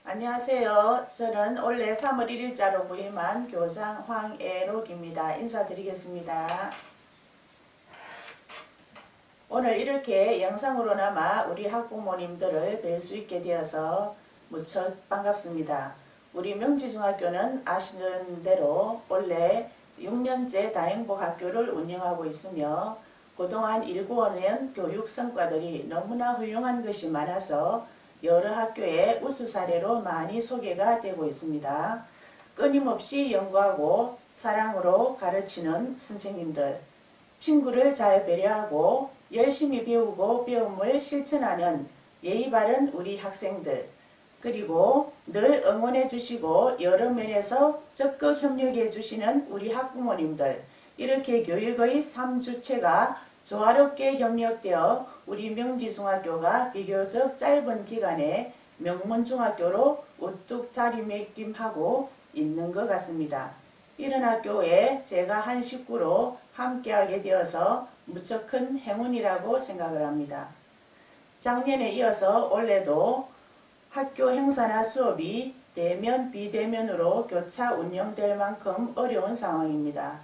안녕하세요. 저는 올해 3월 1일자로 부임한 교장 황애록입니다. 인사드리겠습니다. 오늘 이렇게 영상으로나마 우리 학부모님들을 뵐 수 있게 되어서 무척 반갑습니다. 우리 명지중학교는 아시는 대로 원래 6년째 다행복학교를 운영하고 있으며 그동안 일구어낸 교육 성과들이 너무나 훌륭한 것이 많아서 여러 학교의 우수 사례로 많이 소개가 되고 있습니다. 끊임없이 연구하고 사랑으로 가르치는 선생님들, 친구를 잘 배려하고 열심히 배우고 배움을 실천하는 예의 바른 우리 학생들, 그리고 늘 응원해 주시고 여러 면에서 적극 협력해 주시는 우리 학부모님들, 이렇게 교육의 3주체가 조화롭게 협력되어 우리 명지중학교가 비교적 짧은 기간에 명문중학교로 우뚝 자리매김하고 있는 것 같습니다. 이런 학교에 제가 한 식구로 함께하게 되어서 무척 큰 행운이라고 생각을 합니다. 작년에 이어서 올해도 학교 행사나 수업이 대면 비대면으로 교차 운영될 만큼 어려운 상황입니다.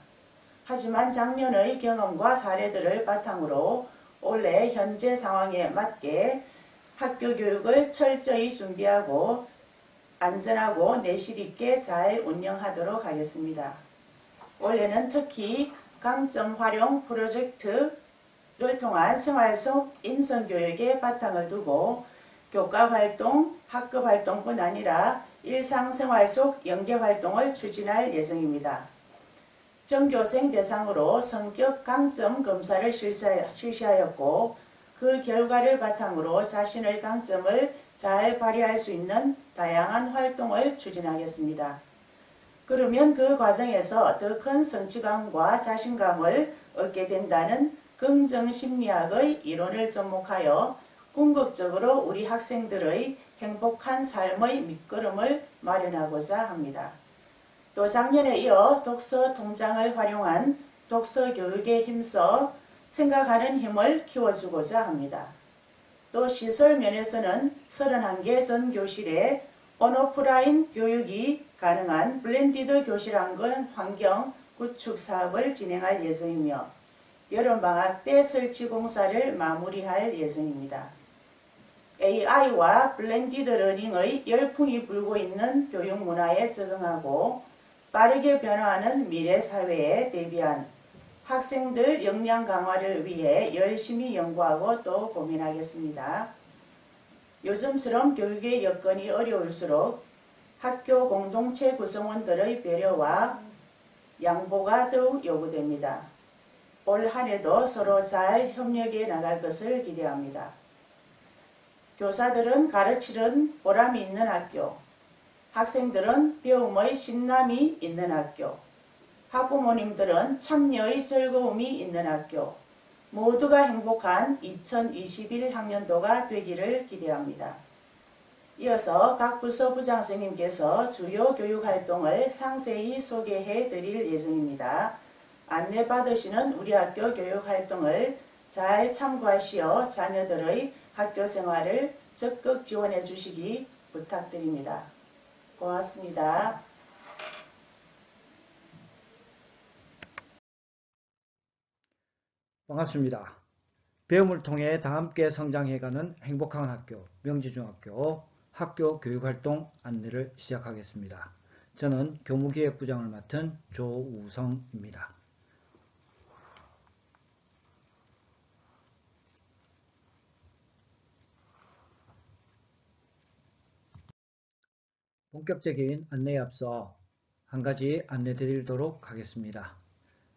하지만 작년의 경험과 사례들을 바탕으로 올해 현재 상황에 맞게 학교 교육을 철저히 준비하고 안전하고 내실 있게 잘 운영하도록 하겠습니다. 올해는 특히 강점 활용 프로젝트를 통한 생활 속 인성교육에 바탕을 두고 교과활동, 학급활동뿐 아니라 일상생활 속 연계활동을 추진할 예정입니다. 전교생 대상으로 성격 강점 검사를 실시하였고 그 결과를 바탕으로 자신의 강점을 잘 발휘할 수 있는 다양한 활동을 추진하겠습니다. 그러면 그 과정에서 더 큰 성취감과 자신감을 얻게 된다는 긍정심리학의 이론을 접목하여 궁극적으로 우리 학생들의 행복한 삶의 밑거름을 마련하고자 합니다. 또 작년에 이어 독서 통장을 활용한 독서 교육에 힘써 생각하는 힘을 키워주고자 합니다. 또 시설 면에서는 31개 전 교실에 온오프라인 교육이 가능한 블렌디드 교실환경 환경 구축 사업을 진행할 예정이며 여름방학 때 설치 공사를 마무리할 예정입니다. AI와 블렌디드 러닝의 열풍이 불고 있는 교육 문화에 적응하고 빠르게 변화하는 미래 사회에 대비한 학생들 역량 강화를 위해 열심히 연구하고 또 고민하겠습니다. 요즘처럼 교육의 여건이 어려울수록 학교 공동체 구성원들의 배려와 양보가 더욱 요구됩니다. 올 한 해도 서로 잘 협력해 나갈 것을 기대합니다. 교사들은 가르치는 보람이 있는 학교, 학생들은 배움의 신남이 있는 학교, 학부모님들은 참여의 즐거움이 있는 학교, 모두가 행복한 2021 학년도가 되기를 기대합니다. 이어서 각 부서 부장선생님께서 주요 교육활동을 상세히 소개해 드릴 예정입니다. 안내받으시는 우리 학교 교육활동을 잘 참고하시어 자녀들의 학교 생활을 적극 지원해 주시기 부탁드립니다. 고맙습니다. 반갑습니다. 배움을 통해 다함께 성장해가는 행복한 학교, 명지중학교 학교 교육활동 안내를 시작하겠습니다. 저는 교무기획부장을 맡은 조우성입니다. 본격적인 안내에 앞서 한 가지 안내 드리도록 하겠습니다.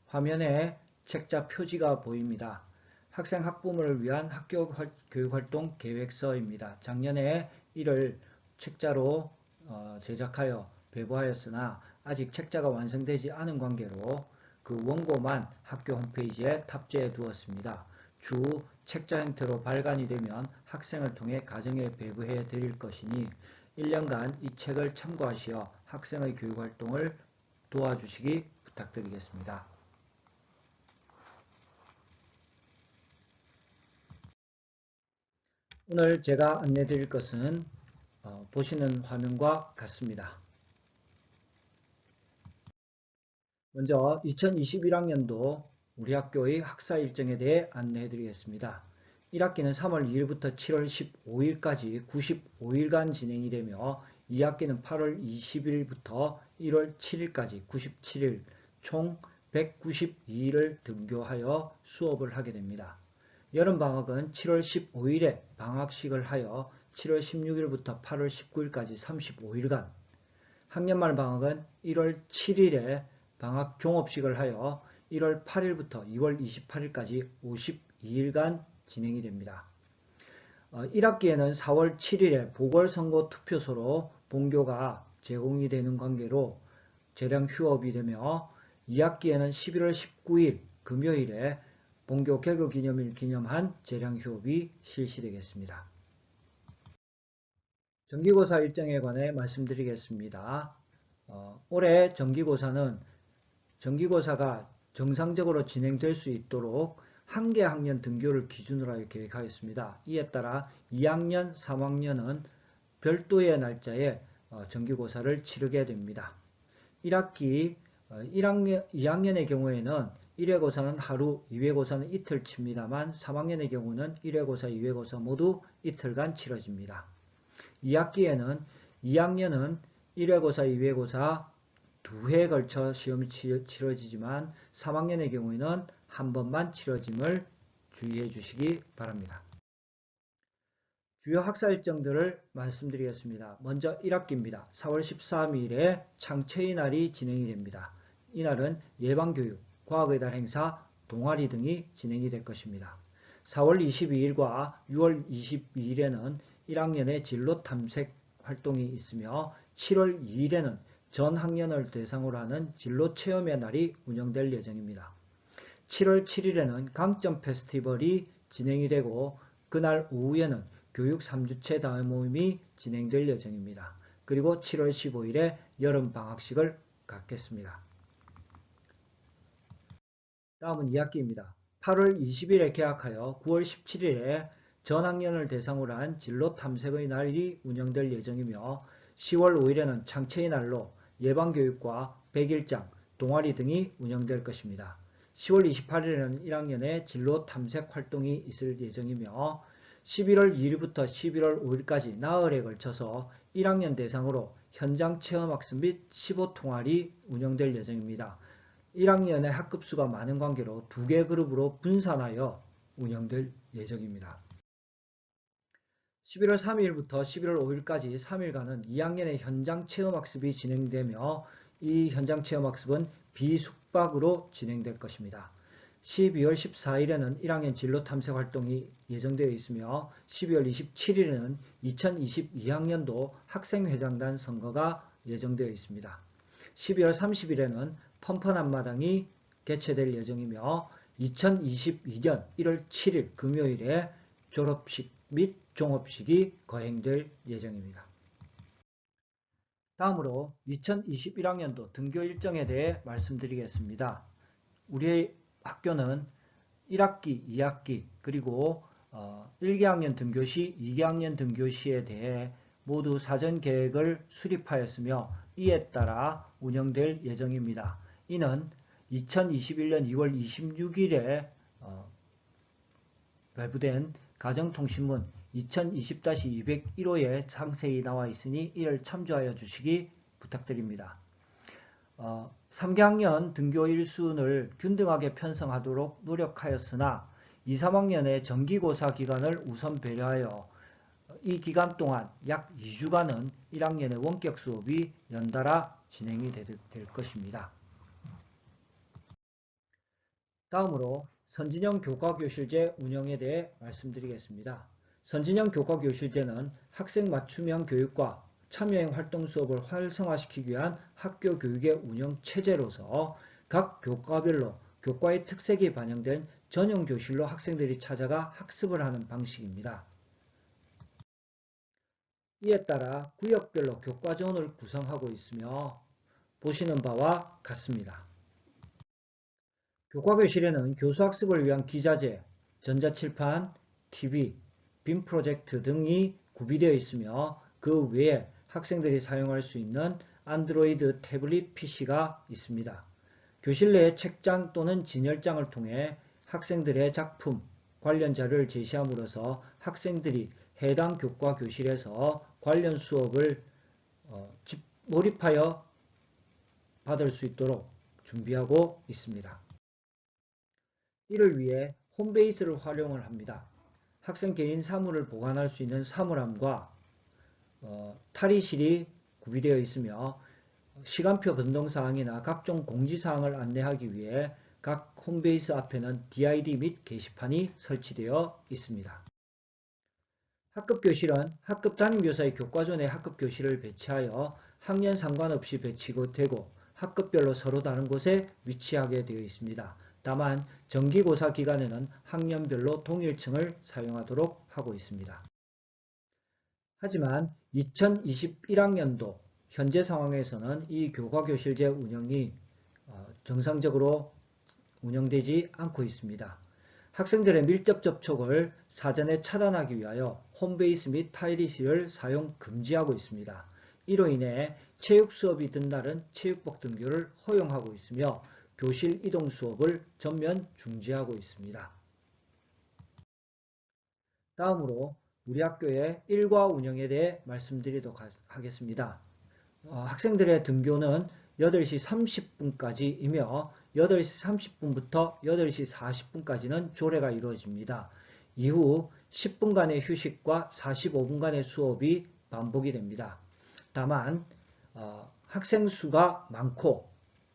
화면에 책자 표지가 보입니다. 학생 학부모를 위한 학교 교육활동 계획서입니다. 작년에 이를 책자로 제작하여 배부하였으나 아직 책자가 완성되지 않은 관계로 그 원고만 학교 홈페이지에 탑재해 두었습니다. 주 책자 형태로 발간이 되면 학생을 통해 가정에 배부해 드릴 것이니 1년간 이 책을 참고하시어 학생의 교육활동을 도와주시기 부탁드리겠습니다. 오늘 제가 안내 드릴 것은 보시는 화면과 같습니다. 먼저 2021학년도 우리 학교의 학사 일정에 대해 안내해 드리겠습니다. 1학기는 3월 2일부터 7월 15일까지 95일간 진행이 되며 2학기는 8월 20일부터 1월 7일까지 97일 총 192일을 등교하여 수업을 하게 됩니다. 여름방학은 7월 15일에 방학식을 하여 7월 16일부터 8월 19일까지 35일간, 학년말 방학은 1월 7일에 방학 종업식을 하여 1월 8일부터 2월 28일까지 52일간 진행이 됩니다. 1학기에는 4월 7일에 보궐선거 투표소로 본교가 제공이 되는 관계로 재량 휴업이 되며 2학기에는 11월 19일 금요일에 본교 개교 기념일 기념한 재량 휴업이 실시되겠습니다. 정기고사 일정에 관해 말씀드리겠습니다. 올해 정기고사가 정상적으로 진행될 수 있도록 한 개 학년 등교를 기준으로 하여 계획하였습니다. 이에 따라 2학년, 3학년은 별도의 날짜에 정기고사를 치르게 됩니다. 2학년의 경우에는 1회고사는 하루, 2회고사는 이틀 칩니다만 3학년의 경우는 1회고사, 2회고사 모두 이틀간 치러집니다. 2학기에는 2학년은 1회고사, 2회고사 2회에 걸쳐 시험이 치러지지만 3학년의 경우에는 한 번만 치러짐을 주의해 주시기 바랍니다. 주요 학사 일정들을 말씀드리겠습니다. 먼저 1학기입니다. 4월 13일에 창체의 날이 진행이 됩니다. 이날은 예방교육, 과학의 달 행사, 동아리 등이 진행이 될 것입니다. 4월 22일과 6월 22일에는 1학년의 진로 탐색 활동이 있으며 7월 2일에는 전 학년을 대상으로 하는 진로 체험의 날이 운영될 예정입니다. 7월 7일에는 강점 페스티벌이 진행이 되고 그날 오후에는 교육 3주체 다음 모임이 진행될 예정입니다. 그리고 7월 15일에 여름 방학식을 갖겠습니다. 다음은 2학기입니다. 8월 20일에 개학하여 9월 17일에 전 학년을 대상으로 한 진로 탐색의 날이 운영될 예정이며 10월 5일에는 창체의 날로 예방교육과 백일장, 동아리 등이 운영될 것입니다. 10월 28일에는 1학년의 진로 탐색 활동이 있을 예정이며 11월 2일부터 11월 5일까지 나흘에 걸쳐서 1학년 대상으로 현장 체험학습 및 15통활이 운영될 예정입니다. 1학년의 학급수가 많은 관계로 2개 그룹으로 분산하여 운영될 예정입니다. 11월 3일부터 11월 5일까지 3일간은 2학년의 현장 체험학습이 진행되며 이 현장 체험학습은 비숙박으로 진행될 것입니다. 12월 14일에는 1학년 진로 탐색 활동이 예정되어 있으며 12월 27일에는 2022학년도 학생회장단 선거가 예정되어 있습니다. 12월 30일에는 펀펀 앞마당이 개최될 예정이며 2022년 1월 7일 금요일에 졸업식 및 종업식이 거행될 예정입니다. 다음으로 2021학년도 등교 일정에 대해 말씀드리겠습니다. 우리 학교는 1학기, 2학기 그리고 1개학년 등교시, 2개학년 등교시에 대해 모두 사전 계획을 수립하였으며 이에 따라 운영될 예정입니다. 이는 2021년 2월 26일에 발부된 가정통신문 2020-201호에 상세히 나와 있으니 이를 참조하여 주시기 부탁드립니다. 3개학년 등교 일순을 균등하게 편성하도록 노력하였으나 2, 3학년의 정기고사 기간을 우선 배려하여 이 기간 동안 약 2주간은 1학년의 원격 수업이 연달아 진행이 될 것입니다. 다음으로 선진형 교과교실제 운영에 대해 말씀드리겠습니다. 선진형 교과교실제는 학생 맞춤형 교육과 참여형 활동 수업을 활성화시키기 위한 학교 교육의 운영 체제로서 각 교과별로 교과의 특색이 반영된 전용 교실로 학생들이 찾아가 학습을 하는 방식입니다. 이에 따라 구역별로 교과전을 구성하고 있으며 보시는 바와 같습니다. 교과교실에는 교수학습을 위한 기자재, 전자칠판, TV, 빔 프로젝트 등이 구비되어 있으며 그 외에 학생들이 사용할 수 있는 안드로이드 태블릿 PC가 있습니다. 교실 내 책장 또는 진열장을 통해 학생들의 작품, 관련 자료를 제시함으로써 학생들이 해당 교과 교실에서 관련 수업을 몰입하여 받을 수 있도록 준비하고 있습니다. 이를 위해 홈베이스를 활용을 합니다. 학생 개인 사물을 보관할 수 있는 사물함과 탈의실이 구비되어 있으며 시간표 변동사항이나 각종 공지사항을 안내하기 위해 각 홈베이스 앞에는 DID 및 게시판이 설치되어 있습니다. 학급교실은 학급 담임교사의 교과조 내 학급교실을 배치하여 학년 상관없이 배치되고 학급별로 서로 다른 곳에 위치하게 되어 있습니다. 다만 정기고사 기간에는 학년별로 동일층을 사용하도록 하고 있습니다. 하지만 2021학년도 현재 상황에서는 이 교과교실제 운영이 정상적으로 운영되지 않고 있습니다. 학생들의 밀접 접촉을 사전에 차단하기 위하여 홈베이스 및 탈의실을 사용 금지하고 있습니다. 이로 인해 체육 수업이 든 날은 체육복 등교를 허용하고 있으며 교실 이동 수업을 전면 중지하고 있습니다. 다음으로 우리 학교의 일과 운영에 대해 말씀드리도록 하겠습니다. 학생들의 등교는 8시 30분까지이며 8시 30분부터 8시 40분까지는 조례가 이루어집니다. 이후 10분간의 휴식과 45분간의 수업이 반복이 됩니다. 다만 학생 수가 많고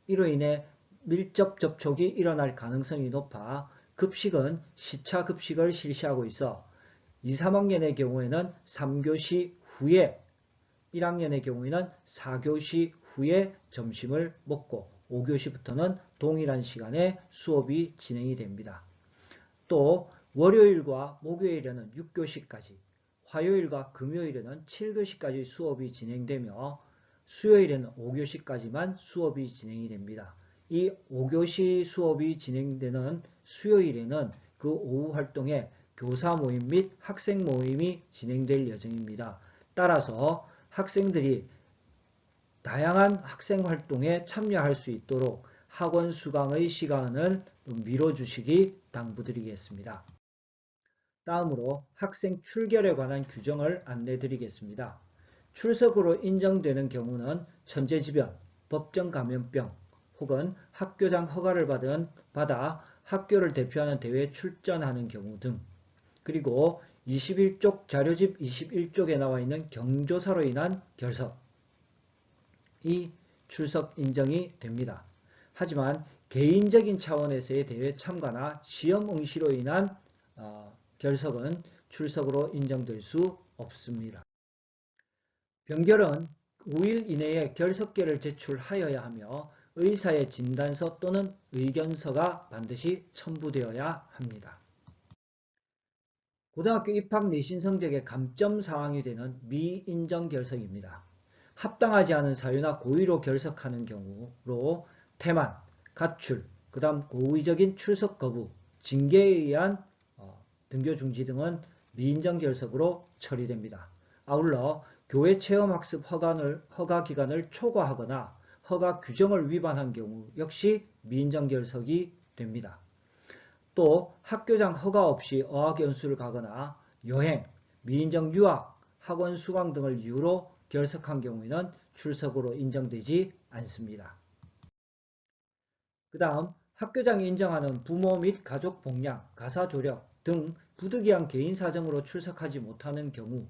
이로 인해 밀접 접촉이 일어날 가능성이 높아 급식은 시차 급식을 실시하고 있어 2, 3학년의 경우에는 3교시 후에 1학년의 경우에는 4교시 후에 점심을 먹고 5교시부터는 동일한 시간에 수업이 진행이 됩니다. 또 월요일과 목요일에는 6교시까지, 화요일과 금요일에는 7교시까지 수업이 진행되며 수요일에는 5교시까지만 수업이 진행이 됩니다. 이 5교시 수업이 진행되는 수요일에는 그 오후 활동에 교사 모임 및 학생 모임이 진행될 예정입니다. 따라서 학생들이 다양한 학생 활동에 참여할 수 있도록 학원 수강의 시간을 미뤄주시기 당부드리겠습니다. 다음으로 학생 출결에 관한 규정을 안내드리겠습니다. 출석으로 인정되는 경우는 천재지변, 법정 감염병 혹은 학교장 허가를 받아 학교를 대표하는 대회에 출전하는 경우 등 그리고 21쪽 자료집 21쪽에 나와 있는 경조사로 인한 결석이 출석 인정이 됩니다. 하지만 개인적인 차원에서의 대회 참가나 시험 응시로 인한 결석은 출석으로 인정될 수 없습니다. 병결은 5일 이내에 결석계를 제출하여야 하며 의사의 진단서 또는 의견서가 반드시 첨부되어야 합니다. 고등학교 입학 내신 성적의 감점 사항이 되는 미인정 결석입니다. 합당하지 않은 사유나 고의로 결석하는 경우로 태만, 가출, 그 다음 고의적인 출석 거부, 징계에 의한 등교 중지 등은 미인정 결석으로 처리됩니다. 아울러 교회 체험학습 허가 기간을 초과하거나 허가 규정을 위반한 경우 역시 미인정 결석이 됩니다. 또 학교장 허가 없이 어학연수를 가거나 여행, 미인정 유학, 학원 수강 등을 이유로 결석한 경우에는 출석으로 인정되지 않습니다. 그 다음 학교장이 인정하는 부모 및 가족 복양, 가사 조력 등 부득이한 개인 사정으로 출석하지 못하는 경우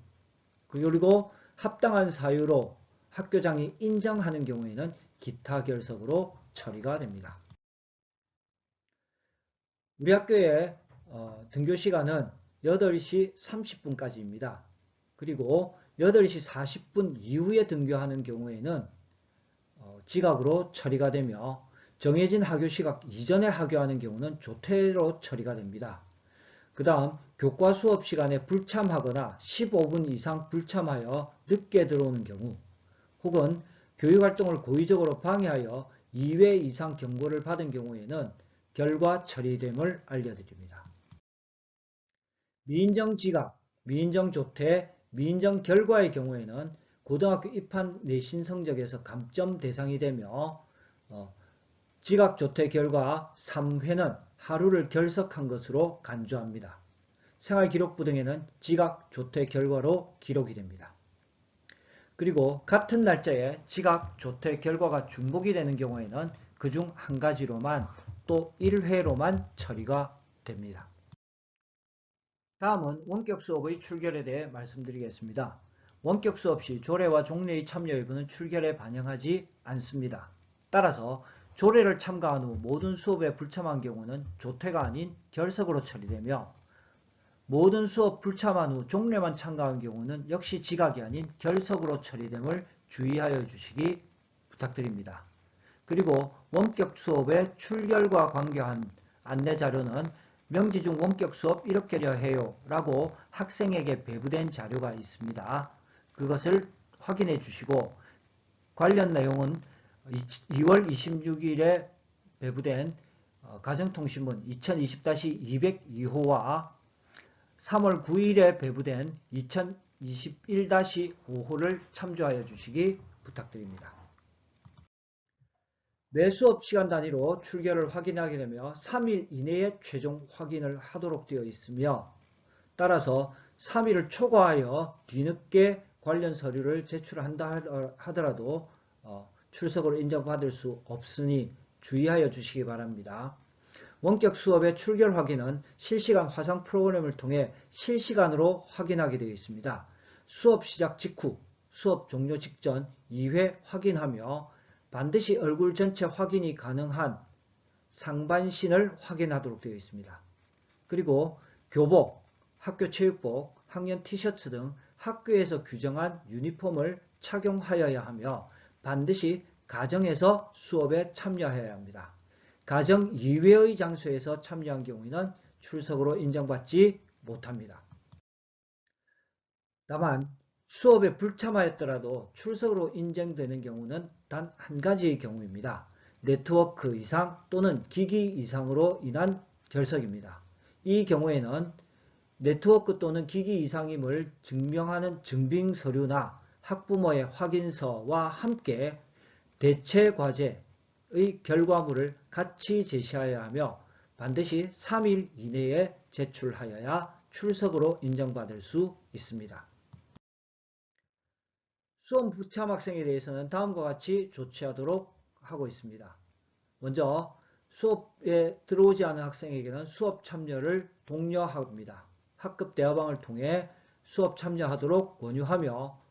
그리고 합당한 사유로 학교장이 인정하는 경우에는 기타 결석으로 처리가 됩니다. 우리 학교의 등교 시간은 8시 30분까지입니다. 그리고 8시 40분 이후에 등교하는 경우에는 지각으로 처리가 되며 정해진 하교 시각 이전에 하교하는 경우는 조퇴로 처리가 됩니다. 그 다음 교과 수업 시간에 불참하거나 15분 이상 불참하여 늦게 들어오는 경우 혹은 교육활동을 고의적으로 방해하여 2회 이상 경고를 받은 경우에는 결과 처리됨을 알려드립니다. 미인정 지각, 미인정 조퇴, 미인정 결과의 경우에는 고등학교 입학 내신 성적에서 감점 대상이 되며 지각조퇴 결과 3회는 하루를 결석한 것으로 간주합니다. 생활기록부 등에는 지각조퇴 결과로 기록이 됩니다. 그리고 같은 날짜에 지각조퇴 결과가 중복이 되는 경우에는 그중 한 가지로만 또 1회로만 처리가 됩니다. 다음은 원격 수업의 출결에 대해 말씀드리겠습니다. 원격 수업 시 조례와 종례의 참여 여부는 출결에 반영하지 않습니다. 따라서 조례를 참가한 후 모든 수업에 불참한 경우는 조퇴가 아닌 결석으로 처리되며 모든 수업 불참한 후 종례만 참가한 경우는 역시 지각이 아닌 결석으로 처리됨을 주의하여 주시기 부탁드립니다. 그리고 원격 수업의 출결과 관계한 안내자료는 명지 중 원격 수업 이렇게 해요 라고 학생에게 배부된 자료가 있습니다. 그것을 확인해 주시고 관련 내용은 2월 26일에 배부된 가정통신문 2020-202호와 3월 9일에 배부된 2021-5호를 참조하여 주시기 부탁드립니다. 매 수업 시간 단위로 출결을 확인하게 되며 3일 이내에 최종 확인을 하도록 되어 있으며 따라서 3일을 초과하여 뒤늦게 관련 서류를 제출한다 하더라도 출석으로 인정받을 수 없으니 주의하여 주시기 바랍니다. 원격 수업의 출결 확인은 실시간 화상 프로그램을 통해 실시간으로 확인하게 되어 있습니다. 수업 시작 직후, 수업 종료 직전 2회 확인하며 반드시 얼굴 전체 확인이 가능한 상반신을 확인하도록 되어 있습니다. 그리고 교복, 학교 체육복, 학년 티셔츠 등 학교에서 규정한 유니폼을 착용하여야 하며 반드시 가정에서 수업에 참여해야 합니다. 가정 이외의 장소에서 참여한 경우에는 출석으로 인정받지 못합니다. 다만 수업에 불참하였더라도 출석으로 인정되는 경우는 단 한 가지의 경우입니다. 네트워크 이상 또는 기기 이상으로 인한 결석입니다. 이 경우에는 네트워크 또는 기기 이상임을 증명하는 증빙서류나 학부모의 확인서와 함께 대체과제의 결과물을 같이 제시하여야 하며 반드시 3일 이내에 제출하여야 출석으로 인정받을 수 있습니다. 수업 불참 학생에 대해서는 다음과 같이 조치하도록 하고 있습니다. 먼저 수업에 들어오지 않은 학생에게는 수업 참여를 독려합니다. 학급 대화방을 통해 수업 참여하도록 권유하며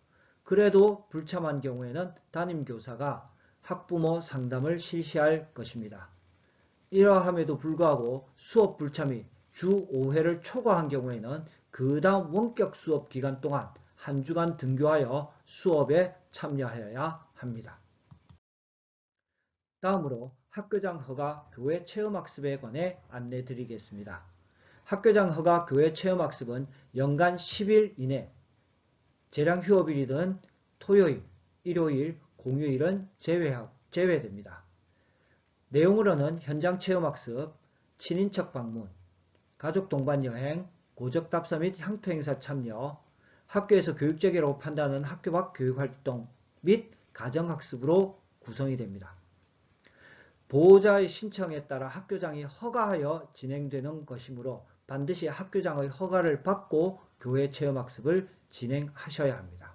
그래도 불참한 경우에는 담임교사가 학부모 상담을 실시할 것입니다. 이러함에도 불구하고 수업 불참이 주 5회를 초과한 경우에는 그 다음 원격 수업 기간 동안 한 주간 등교하여 수업에 참여하여야 합니다. 다음으로 학교장 허가 교회 체험학습에 관해 안내 드리겠습니다. 학교장 허가 교회 체험학습은 연간 10일 이내 재량 휴업일이든 토요일, 일요일, 공휴일은 제외됩니다. 내용으로는 현장 체험학습, 친인척 방문, 가족 동반 여행, 고적 답사 및 향토 행사 참여, 학교에서 교육적이라고 판단하는 학교 밖 교육활동 및 가정학습으로 구성이 됩니다. 보호자의 신청에 따라 학교장이 허가하여 진행되는 것이므로 반드시 학교장의 허가를 받고 교회 체험학습을 진행하셔야 합니다.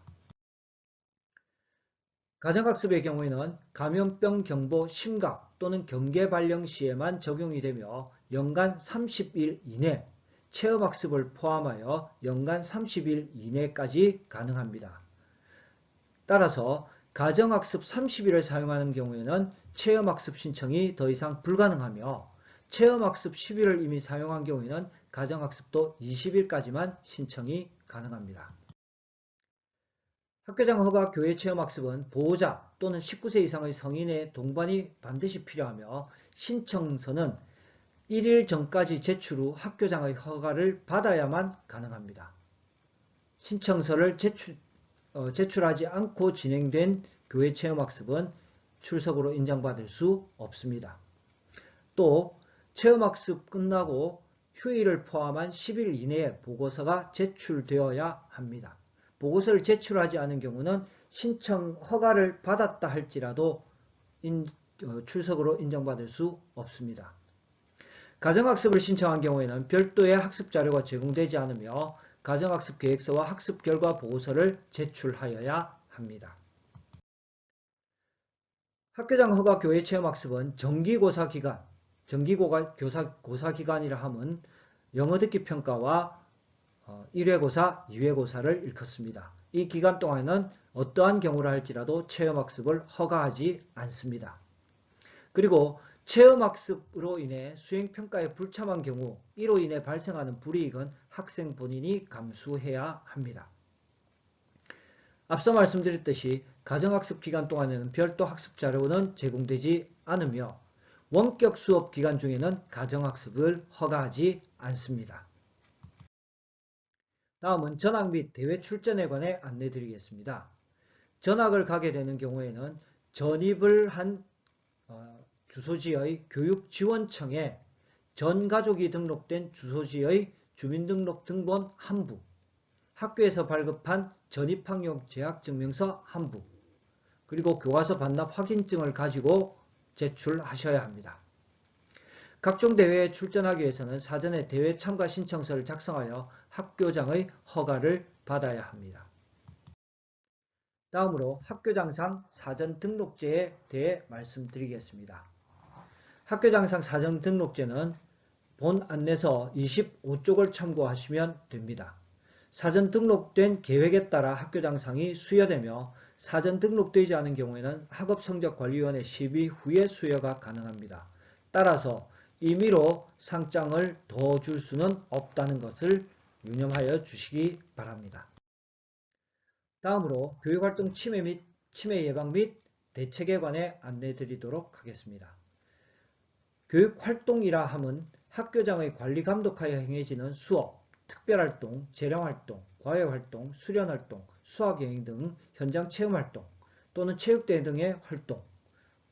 가정학습의 경우에는 감염병 경보 심각 또는 경계 발령 시에만 적용이 되며 연간 30일 이내 체험학습을 포함하여 연간 30일 이내까지 가능합니다. 따라서 가정학습 30일을 사용하는 경우에는 체험학습 신청이 더 이상 불가능하며 체험학습 10일을 이미 사용한 경우에는 가정학습도 20일까지만 신청이 가능합니다. 학교장 허가 교회 체험학습은 보호자 또는 19세 이상의 성인의 동반이 반드시 필요하며 신청서는 1일 전까지 제출 후 학교장의 허가를 받아야만 가능합니다. 신청서를 제출하지 않고 진행된 교회 체험학습은 출석으로 인정받을 수 없습니다. 또 체험학습 끝나고 휴일을 포함한 10일 이내에 보고서가 제출되어야 합니다. 보고서를 제출하지 않은 경우는 신청 허가를 받았다 할지라도 출석으로 인정받을 수 없습니다. 가정학습을 신청한 경우에는 별도의 학습자료가 제공되지 않으며 가정학습 계획서와 학습 결과 보고서를 제출하여야 합니다. 학교장 허가 교회 체험학습은 정기고사 기간이라 함은 영어 듣기 평가와 1회고사, 2회고사를 일컫습니다. 이 기간 동안에는 어떠한 경우라 할지라도 체험학습을 허가하지 않습니다. 그리고 체험학습으로 인해 수행평가에 불참한 경우 이로 인해 발생하는 불이익은 학생 본인이 감수해야 합니다. 앞서 말씀드렸듯이 가정학습 기간 동안에는 별도 학습 자료는 제공되지 않으며 원격 수업 기간 중에는 가정학습을 허가하지 않습니다. 다음은 전학 및 대회 출전에 관해 안내드리겠습니다. 전학을 가게 되는 경우에는 전입을 한 주소지의 교육지원청에 전 가족이 등록된 주소지의 주민등록 등본 한 부, 학교에서 발급한 전입학용 재학증명서 한 부, 그리고 교과서 반납 확인증을 가지고 제출하셔야 합니다. 각종 대회에 출전하기 위해서는 사전에 대회 참가 신청서를 작성하여 학교장의 허가를 받아야 합니다. 다음으로 학교장상 사전 등록제에 대해 말씀드리겠습니다. 학교장상 사전 등록제는 본 안내서 25쪽을 참고하시면 됩니다. 사전 등록된 계획에 따라 학교장상이 수여되며 사전 등록되지 않은 경우에는 학업성적관리위원회 심의 후에 수여가 가능합니다. 따라서 임의로 상장을 더 줄 수는 없다는 것을 유념하여 주시기 바랍니다. 다음으로 교육활동 침해 예방 및 대책에 관해 안내드리도록 하겠습니다. 교육활동이라 함은 학교장의 관리 감독하여 행해지는 수업, 특별활동, 재량활동, 과외활동, 수련활동, 수학여행 등 현장 체험활동 또는 체육대회 등의 활동,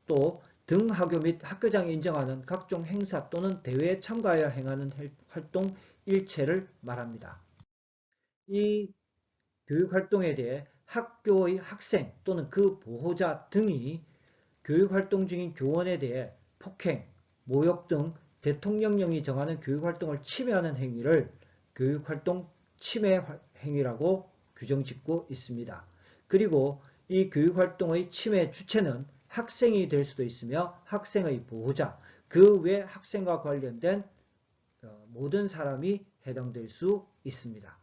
또 등하교 및 학교장이 인정하는 각종 행사 또는 대회에 참가하여 행하는 활동 일체를 말합니다. 이 교육활동에 대해 학교의 학생 또는 그 보호자 등이 교육활동 중인 교원에 대해 폭행, 모욕 등 대통령령이 정하는 교육활동을 침해하는 행위를 교육활동 침해 행위라고 규정짓고 있습니다. 그리고 이 교육활동의 침해 주체는 학생이 될 수도 있으며 학생의 보호자, 그 외 학생과 관련된 모든 사람이 해당될 수 있습니다.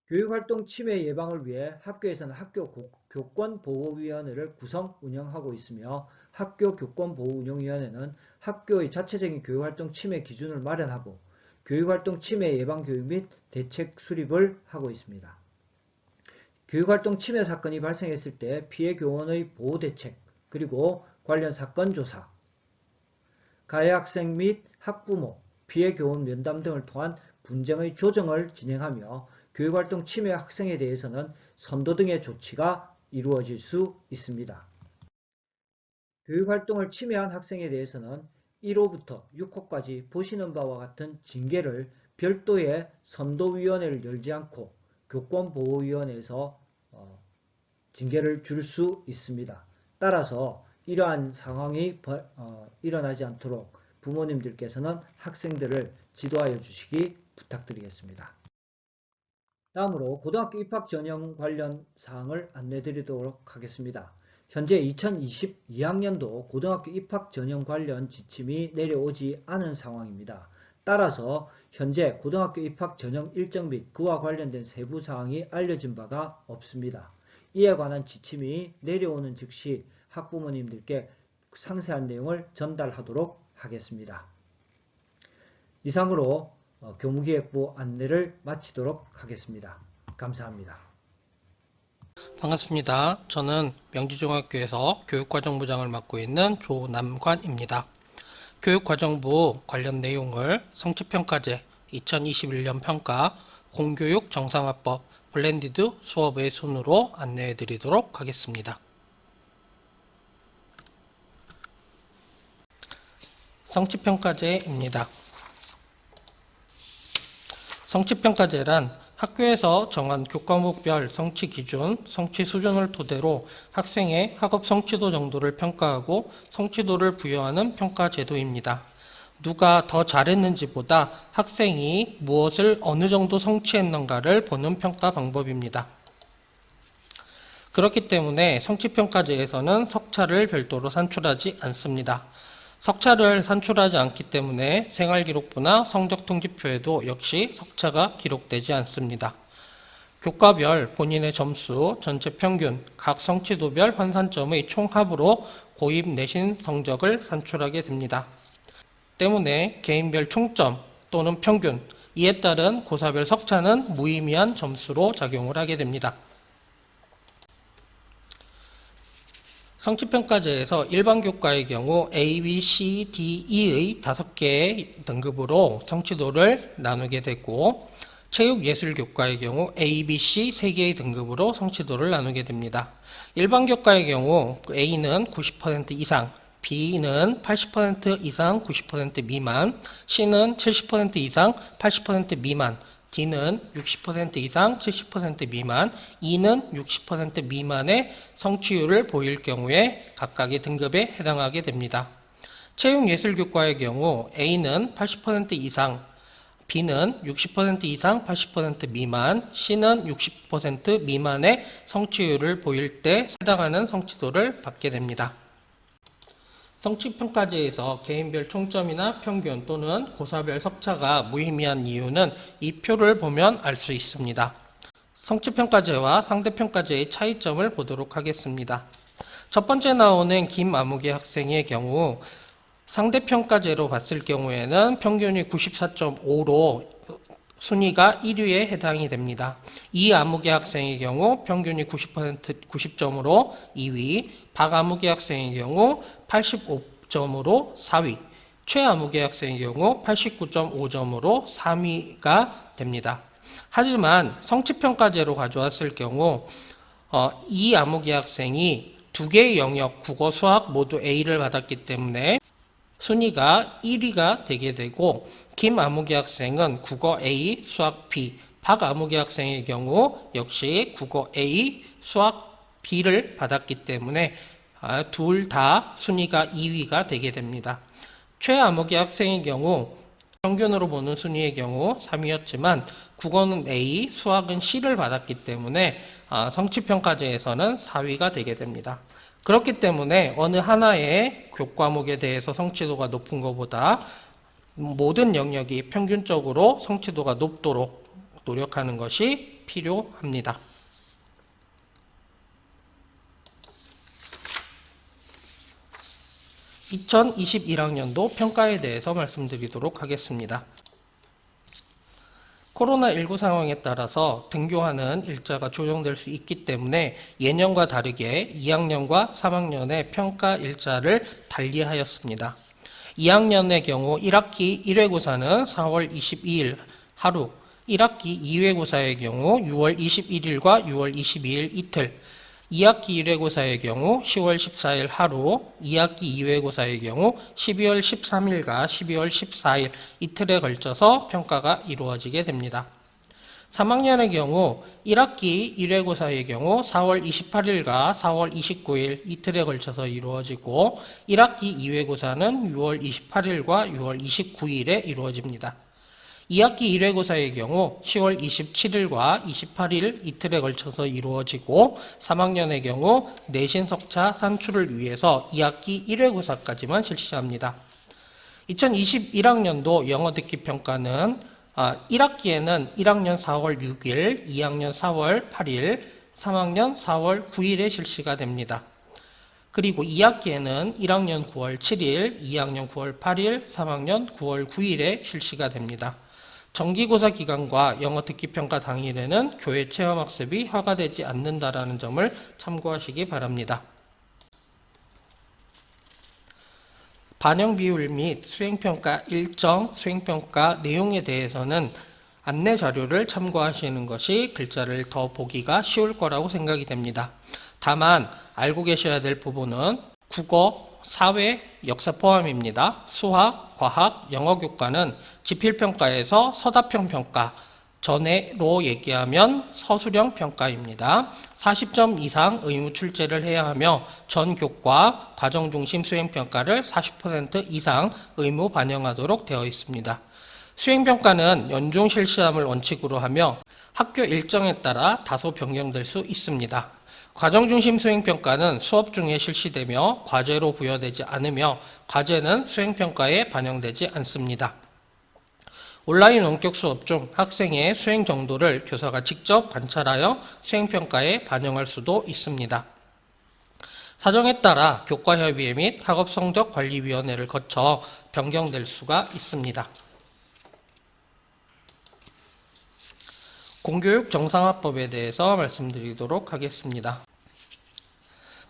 교육활동 침해 예방을 위해 학교에서는 학교 교권보호위원회를 구성 운영하고 있으며 학교 교권보호운영위원회는 학교의 자체적인 교육활동 침해 기준을 마련하고 교육활동 침해 예방 교육 및 대책 수립을 하고 있습니다. 교육활동 침해 사건이 발생했을 때 피해 교원의 보호 대책, 그리고 관련 사건 조사, 가해 학생 및 학부모, 피해 교원 면담 등을 통한 분쟁의 조정을 진행하며 교육활동 침해 학생에 대해서는 선도 등의 조치가 이루어질 수 있습니다. 교육활동을 침해한 학생에 대해서는 1호부터 6호까지 보시는 바와 같은 징계를 별도의 선도위원회를 열지 않고 교권보호위원회에서 징계를 줄 수 있습니다. 따라서 이러한 상황이 일어나지 않도록 부모님들께서는 학생들을 지도하여 주시기 부탁드리겠습니다. 다음으로 고등학교 입학 전형 관련 사항을 안내드리도록 하겠습니다. 현재 2022학년도 고등학교 입학 전형 관련 지침이 내려오지 않은 상황입니다. 따라서 현재 고등학교 입학 전형 일정 및 그와 관련된 세부 사항이 알려진 바가 없습니다. 이에 관한 지침이 내려오는 즉시 학부모님들께 상세한 내용을 전달하도록 하겠습니다. 이상으로 교무기획부 안내를 마치도록 하겠습니다. 감사합니다. 반갑습니다. 저는 명지중학교에서 교육과정부장을 맡고 있는 조남관입니다. 교육과정부 관련 내용을 성취평가제 2021년 평가 공교육 정상화법 블렌디드 수업의 순으로 안내해 드리도록 하겠습니다. 성취평가제입니다. 성취평가제란 학교에서 정한 교과목별 성취 기준, 성취 수준을 토대로 학생의 학업 성취도 정도를 평가하고 성취도를 부여하는 평가 제도입니다. 누가 더 잘했는지보다 학생이 무엇을 어느 정도 성취했는가를 보는 평가 방법입니다. 그렇기 때문에 성취평가제에서는 석차를 별도로 산출하지 않습니다. 석차를 산출하지 않기 때문에 생활기록부나 성적통지표에도 역시 석차가 기록되지 않습니다. 교과별 본인의 점수, 전체 평균, 각 성취도별 환산점의 총합으로 고입 내신 성적을 산출하게 됩니다. 때문에 개인별 총점 또는 평균, 이에 따른 고사별 석차는 무의미한 점수로 작용을 하게 됩니다. 성취평가제에서 일반 교과의 경우 A, B, C, D, E의 5개의 등급으로 성취도를 나누게 되고 체육예술교과의 경우 A, B, C 3개의 등급으로 성취도를 나누게 됩니다. 일반 교과의 경우 A는 90% 이상, B는 80% 이상 90% 미만, C는 70% 이상 80% 미만, D는 60% 이상 70% 미만, E는 60% 미만의 성취율을 보일 경우에 각각의 등급에 해당하게 됩니다. 체육예술교과의 경우 A는 80% 이상, B는 60% 이상 80% 미만, C는 60% 미만의 성취율을 보일 때 해당하는 성취도를 받게 됩니다. 성취평가제에서 개인별 총점이나 평균 또는 고사별 석차가 무의미한 이유는 이 표를 보면 알 수 있습니다. 성취평가제와 상대평가제의 차이점을 보도록 하겠습니다. 첫 번째 나오는 김아무개 학생의 경우 상대평가제로 봤을 경우에는 평균이 94.5로 순위가 1위에 해당이 됩니다. 이아무개 학생의 경우 평균이 90점으로 2위, 박아무개 학생의 경우 85점으로 4위, 최아무개 학생의 경우 89.5점으로 3위가 됩니다. 하지만 성취평가제로 가져왔을 경우 이아무개 학생이 2개의 영역, 국어, 수학 모두 A를 받았기 때문에 순위가 1위가 되게 되고 김아무개 학생은 국어 A, 수학 B, 박아무개 학생의 경우 역시 국어 A, 수학 B를 받았기 때문에 둘 다 순위가 2위가 되게 됩니다. 최아무개 학생의 경우 평균으로 보는 순위의 경우 3위였지만 국어는 A, 수학은 C를 받았기 때문에 성취평가제에서는 4위가 되게 됩니다. 그렇기 때문에 어느 하나의 교과목에 대해서 성취도가 높은 것보다 모든 영역이 평균적으로 성취도가 높도록 노력하는 것이 필요합니다. 2021학년도 평가에 대해서 말씀드리도록 하겠습니다. 코로나19 상황에 따라서 등교하는 일자가 조정될 수 있기 때문에 예년과 다르게 2학년과 3학년의 평가 일자를 달리하였습니다. 2학년의 경우 1학기 1회고사는 4월 22일 하루, 1학기 2회고사의 경우 6월 21일과 6월 22일 이틀, 2학기 1회고사의 경우 10월 14일 하루, 2학기 2회고사의 경우 12월 13일과 12월 14일 이틀에 걸쳐서 평가가 이루어지게 됩니다. 3학년의 경우 1학기 1회고사의 경우 4월 28일과 4월 29일 이틀에 걸쳐서 이루어지고 1학기 2회고사는 6월 28일과 6월 29일에 이루어집니다. 2학기 1회고사의 경우 10월 27일과 28일 이틀에 걸쳐서 이루어지고 3학년의 경우 내신 석차 산출을 위해서 2학기 1회고사까지만 실시합니다. 2021학년도 영어 듣기 평가는 1학기에는 1학년 4월 6일, 2학년 4월 8일, 3학년 4월 9일에 실시가 됩니다. 그리고 2학기에는 1학년 9월 7일, 2학년 9월 8일, 3학년 9월 9일에 실시가 됩니다. 정기고사 기간과 영어 듣기 평가 당일에는 교외 체험학습이 허가되지 않는다라는 점을 참고하시기 바랍니다. 반영 비율 및 수행평가 일정, 수행평가 내용에 대해서는 안내 자료를 참고하시는 것이 글자를 더 보기가 쉬울 거라고 생각이 됩니다. 다만 알고 계셔야 될 부분은 국어, 사회, 역사 포함입니다. 수학, 과학, 영어 교과는 지필평가에서 서답형 평가, 전에로 얘기하면 서술형 평가입니다. 40점 이상 의무 출제를 해야 하며 전 교과 과정 중심 수행 평가를 40% 이상 의무 반영하도록 되어 있습니다. 수행 평가는 연중 실시함을 원칙으로 하며 학교 일정에 따라 다소 변경될 수 있습니다. 과정 중심 수행 평가는 수업 중에 실시되며 과제로 부여되지 않으며 과제는 수행 평가에 반영되지 않습니다. 온라인 원격 수업 중 학생의 수행 정도를 교사가 직접 관찰하여 수행평가에 반영할 수도 있습니다. 사정에 따라 교과협의회 및 학업성적관리위원회를 거쳐 변경될 수가 있습니다. 공교육 정상화법에 대해서 말씀드리도록 하겠습니다.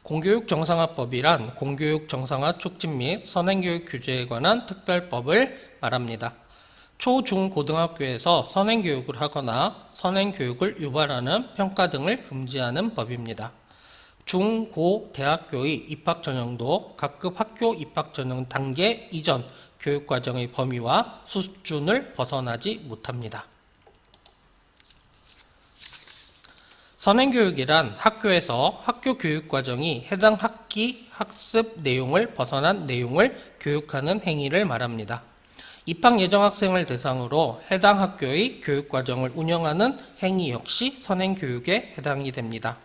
공교육 정상화법이란 공교육 정상화 촉진 및 선행교육 규제에 관한 특별법을 말합니다. 초, 중, 고등학교에서 선행교육을 하거나 선행교육을 유발하는 평가 등을 금지하는 법입니다. 중, 고, 대학교의 입학전형도 각급 학교 입학전형 단계 이전 교육과정의 범위와 수준을 벗어나지 못합니다. 선행교육이란 학교에서 학교 교육과정이 해당 학기 학습 내용을 벗어난 내용을 교육하는 행위를 말합니다. 입학 예정 학생을 대상으로 해당 학교의 교육과정을 운영하는 행위 역시 선행교육에 해당이 됩니다.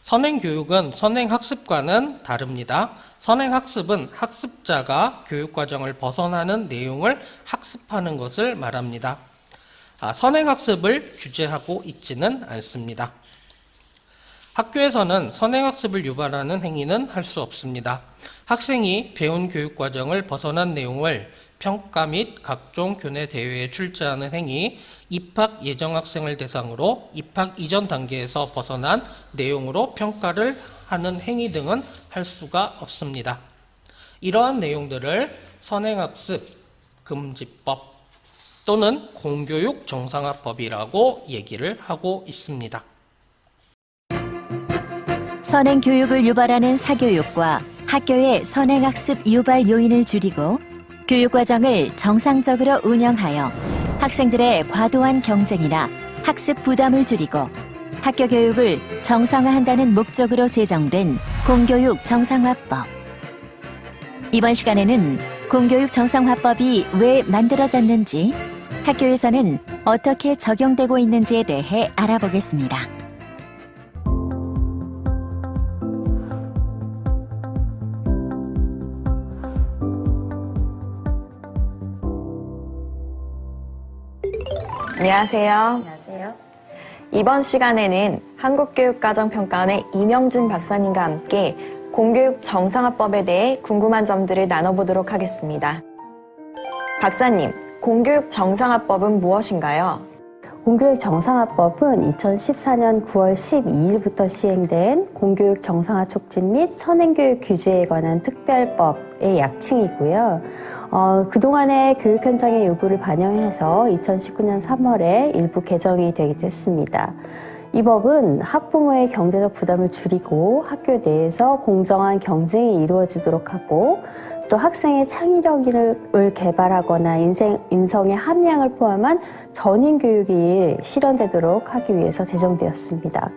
선행교육은 선행학습과는 다릅니다. 선행학습은 학습자가 교육과정을 벗어나는 내용을 학습하는 것을 말합니다. 선행학습을 규제하고 있지는 않습니다. 학교에서는 선행학습을 유발하는 행위는 할 수 없습니다. 학생이 배운 교육과정을 벗어난 내용을 평가 및 각종 교내 대회에 출제하는 행위, 입학 예정 학생을 대상으로 입학 이전 단계에서 벗어난 내용으로 평가를 하는 행위 등은 할 수가 없습니다. 이러한 내용들을 선행학습 금지법 또는 공교육 정상화법이라고 얘기를 하고 있습니다. 선행교육을 유발하는 사교육과 학교의 선행학습 유발 요인을 줄이고 교육과정을 정상적으로 운영하여 학생들의 과도한 경쟁이나 학습 부담을 줄이고 학교 교육을 정상화한다는 목적으로 제정된 공교육 정상화법. 이번 시간에는 공교육 정상화법이 왜 만들어졌는지, 학교에서는 어떻게 적용되고 있는지에 대해 알아보겠습니다. 안녕하세요. 안녕하세요. 이번 시간에는 한국교육과정평가원의 이명진 박사님과 함께 공교육 정상화법에 대해 궁금한 점들을 나눠보도록 하겠습니다. 박사님, 공교육 정상화법은 무엇인가요? 공교육 정상화법은 2014년 9월 12일부터 시행된 공교육 정상화 촉진 및 선행교육 규제에 관한 특별법의 약칭이고요. 그동안의 교육 현장의 요구를 반영해서 2019년 3월에 일부 개정이 되게 됐습니다. 이 법은 학부모의 경제적 부담을 줄이고 학교 내에서 공정한 경쟁이 이루어지도록 하고 또 학생의 창의력을 개발하거나 인성의 함량을 포함한 전인 교육이 실현되도록 하기 위해서 제정되었습니다.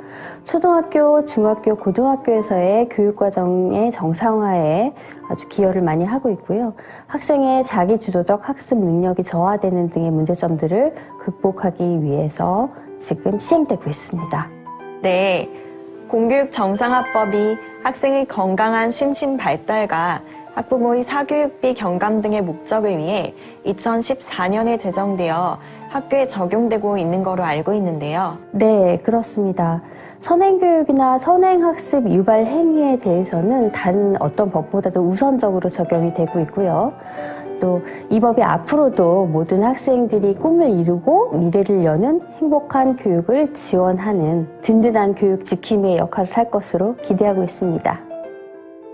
초등학교, 중학교, 고등학교에서의 교육과정의 정상화에 아주 기여를 많이 하고 있고요. 학생의 자기주도적 학습 능력이 저하되는 등의 문제점들을 극복하기 위해서 지금 시행되고 있습니다. 네, 공교육 정상화법이 학생의 건강한 심신 발달과 학부모의 사교육비 경감 등의 목적을 위해 2014년에 제정되어 학교에 적용되고 있는 거로 알고 있는데요. 네, 그렇습니다. 선행교육이나 선행학습 유발 행위에 대해서는 다른 어떤 법보다도 우선적으로 적용이 되고 있고요. 또 이 법이 앞으로도 모든 학생들이 꿈을 이루고 미래를 여는 행복한 교육을 지원하는 든든한 교육 지킴이의 역할을 할 것으로 기대하고 있습니다.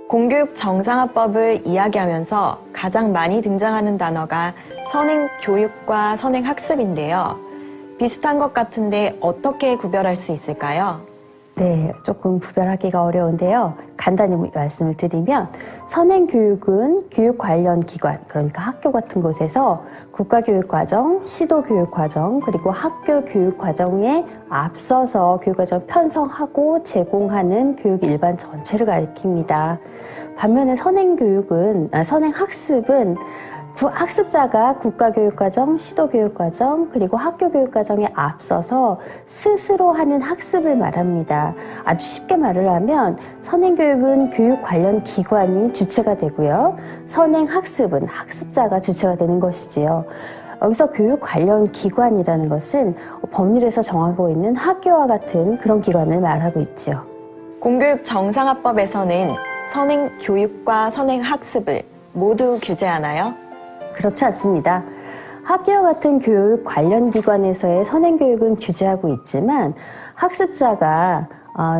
공교육 정상화법을 이야기하면서 가장 많이 등장하는 단어가 선행교육과 선행학습인데요. 비슷한 것 같은데 어떻게 구별할 수 있을까요? 네, 조금 구별하기가 어려운데요. 간단히 말씀을 드리면 선행교육은 교육 관련 기관, 그러니까 학교 같은 곳에서 국가교육과정, 시도교육과정, 그리고 학교 교육과정에 앞서서 교육과정 편성하고 제공하는 교육 일반 전체를 가리킵니다. 반면에 선행학습은 학습자가 국가교육과정, 시도교육과정, 그리고 학교교육과정에 앞서서 스스로 하는 학습을 말합니다. 아주 쉽게 말을 하면 선행교육은 교육 관련 기관이 주체가 되고요. 선행학습은 학습자가 주체가 되는 것이지요. 여기서 교육 관련 기관이라는 것은 법률에서 정하고 있는 학교와 같은 그런 기관을 말하고 있죠. 공교육 정상화법에서는 선행교육과 선행학습을 모두 규제하나요? 그렇지 않습니다. 학교와 같은 교육 관련 기관에서의 선행교육은 규제하고 있지만 학습자가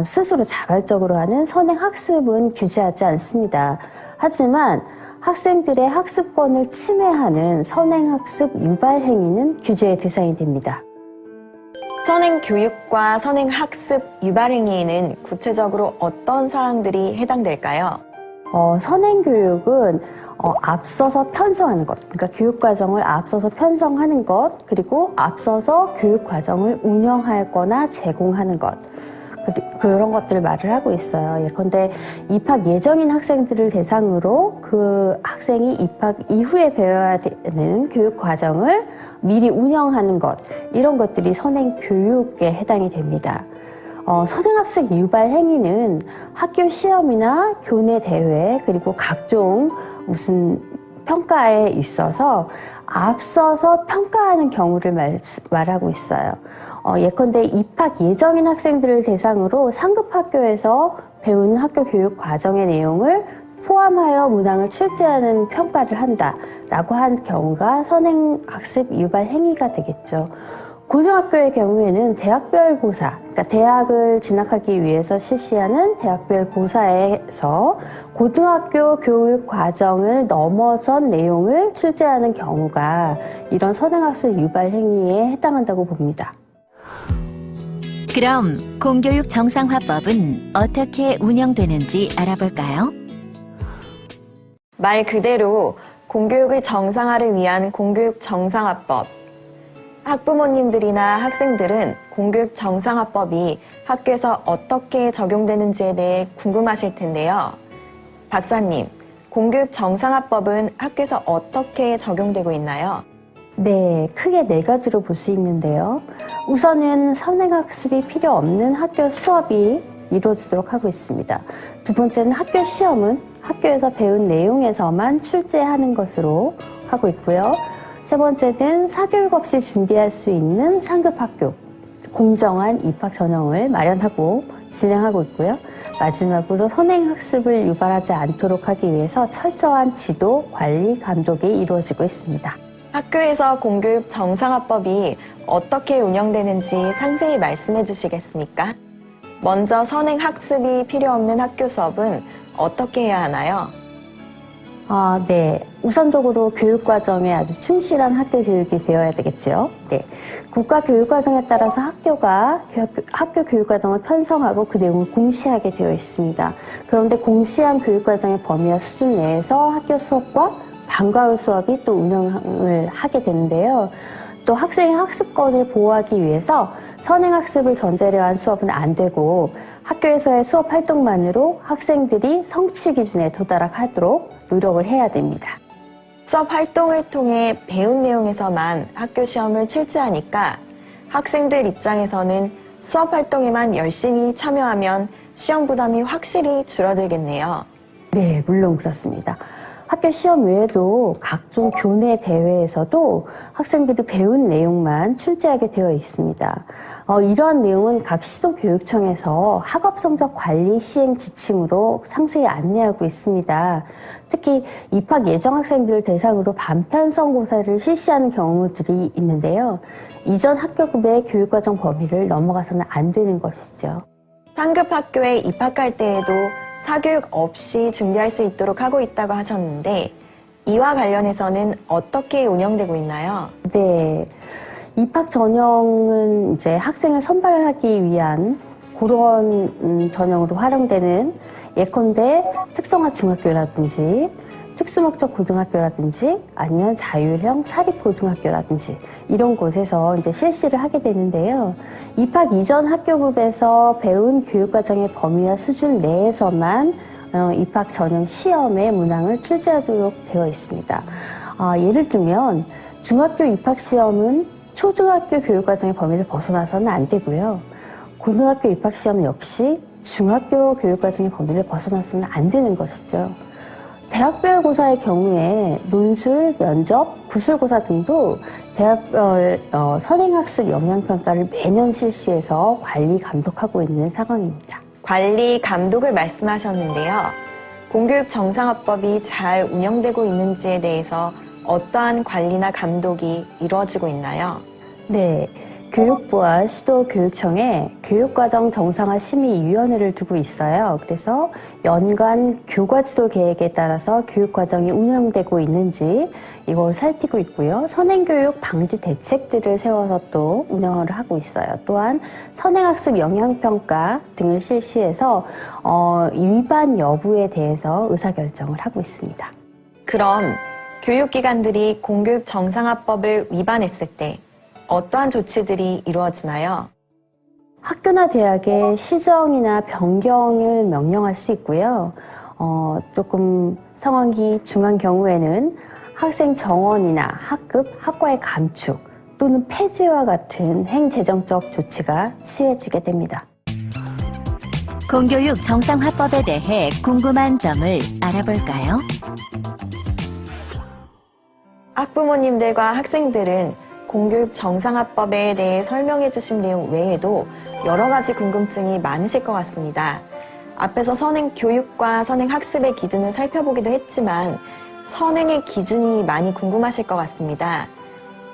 스스로 자발적으로 하는 선행학습은 규제하지 않습니다. 하지만 학생들의 학습권을 침해하는 선행학습 유발 행위는 규제의 대상이 됩니다. 선행교육과 선행학습 유발 행위에는 구체적으로 어떤 사항들이 해당될까요? 선행교육은 앞서서 편성하는 것, 그러니까 교육과정을 앞서서 편성하는 것, 그리고 앞서서 교육과정을 운영하거나 제공하는 것, 그런 것들을 말을 하고 있어요. 예컨대 입학 예정인 학생들을 대상으로 그 학생이 입학 이후에 배워야 되는 교육과정을 미리 운영하는 것, 이런 것들이 선행교육에 해당이 됩니다. 선행학습 유발 행위는 학교 시험이나 교내 대회 그리고 각종 무슨 평가에 있어서 앞서서 평가하는 경우를 말하고 있어요. 예컨대 입학 예정인 학생들을 대상으로 상급 학교에서 배운 학교 교육 과정의 내용을 포함하여 문항을 출제하는 평가를 한다라고 한 경우가 선행학습 유발 행위가 되겠죠. 고등학교의 경우에는 대학별 보사, 그러니까 대학을 진학하기 위해서 실시하는 대학별 보사에서 고등학교 교육 과정을 넘어선 내용을 출제하는 경우가 이런 선행학습 유발 행위에 해당한다고 봅니다. 그럼 공교육 정상화법은 어떻게 운영되는지 알아볼까요? 말 그대로 공교육의 정상화를 위한 공교육 정상화법. 학부모님들이나 학생들은 공교육 정상화법이 학교에서 어떻게 적용되는지에 대해 궁금하실 텐데요. 박사님, 공교육 정상화법은 학교에서 어떻게 적용되고 있나요? 네, 크게 4가지로 볼 수 있는데요. 우선은 선행학습이 필요 없는 학교 수업이 이루어지도록 하고 있습니다. 두 번째는 학교 시험은 학교에서 배운 내용에서만 출제하는 것으로 하고 있고요. 세 번째는 사교육 없이 준비할 수 있는 상급 학교, 공정한 입학 전형을 마련하고 진행하고 있고요. 마지막으로 선행학습을 유발하지 않도록 하기 위해서 철저한 지도, 관리, 감독이 이루어지고 있습니다. 학교에서 공교육 정상화법이 어떻게 운영되는지 상세히 말씀해 주시겠습니까? 먼저 선행학습이 필요 없는 학교 수업은 어떻게 해야 하나요? 네. 우선적으로 교육과정에 아주 충실한 학교 교육이 되어야 되겠죠. 네. 국가 교육과정에 따라서 학교가 학교 교육과정을 편성하고 그 내용을 공시하게 되어 있습니다. 그런데 공시한 교육과정의 범위와 수준 내에서 학교 수업과 방과후 수업이 또 운영을 하게 되는데요. 또 학생의 학습권을 보호하기 위해서 선행학습을 전제로 한 수업은 안 되고 학교에서의 수업 활동만으로 학생들이 성취 기준에 도달하도록 노력을 해야 됩니다. 수업 활동을 통해 배운 내용에서만 학교 시험을 출제하니까 학생들 입장에서는 수업 활동에만 열심히 참여하면 시험 부담이 확실히 줄어들겠네요. 네, 물론 그렇습니다. 학교 시험 외에도 각종 교내 대회에서도 학생들이 배운 내용만 출제하게 되어 있습니다. 이러한 내용은 각 시도교육청에서 학업 성적 관리 시행 지침으로 상세히 안내하고 있습니다. 특히 입학 예정 학생들을 대상으로 반편성고사를 실시하는 경우들이 있는데요. 이전 학교급의 교육과정 범위를 넘어가서는 안 되는 것이죠. 상급 학교에 입학할 때에도 사교육 없이 준비할 수 있도록 하고 있다고 하셨는데 이와 관련해서는 어떻게 운영되고 있나요? 네. 입학 전형은 이제 학생을 선발하기 위한 그런 전형으로 활용되는 예컨대 특성화 중학교라든지 특수목적 고등학교라든지 아니면 자율형 사립고등학교라든지 이런 곳에서 이제 실시를 하게 되는데요. 입학 이전 학교급에서 배운 교육과정의 범위와 수준 내에서만 입학 전형 시험의 문항을 출제하도록 되어 있습니다. 예를 들면 중학교 입학 시험은 초등학교 교육과정의 범위를 벗어나서는 안 되고요. 고등학교 입학 시험 역시 중학교 교육과정의 범위를 벗어나서는 안 되는 것이죠. 대학별 고사의 경우에 논술, 면접, 구술고사 등도 대학별 선행학습 영향평가를 매년 실시해서 관리, 감독하고 있는 상황입니다. 관리, 감독을 말씀하셨는데요. 공교육 정상화법이 잘 운영되고 있는지에 대해서 어떠한 관리나 감독이 이루어지고 있나요? 네. 교육부와 시도교육청에 교육과정 정상화 심의위원회를 두고 있어요. 그래서 연간 교과지도 계획에 따라서 교육과정이 운영되고 있는지 이걸 살피고 있고요. 선행교육 방지 대책들을 세워서 또 운영을 하고 있어요. 또한 선행학습 영향평가 등을 실시해서 위반 여부에 대해서 의사결정을 하고 있습니다. 그럼 교육기관들이 공교육 정상화법을 위반했을 때 어떠한 조치들이 이루어지나요? 학교나 대학의 시정이나 변경을 명령할 수 있고요. 조금 상황이 중한 경우에는 학생 정원이나 학급, 학과의 감축 또는 폐지와 같은 행재정적 조치가 취해지게 됩니다. 공교육 정상화법에 대해 궁금한 점을 알아볼까요? 학부모님들과 학생들은 공교육 정상화법에 대해 설명해 주신 내용 외에도 여러 가지 궁금증이 많으실 것 같습니다. 앞에서 선행 교육과 선행 학습의 기준을 살펴보기도 했지만 선행의 기준이 많이 궁금하실 것 같습니다.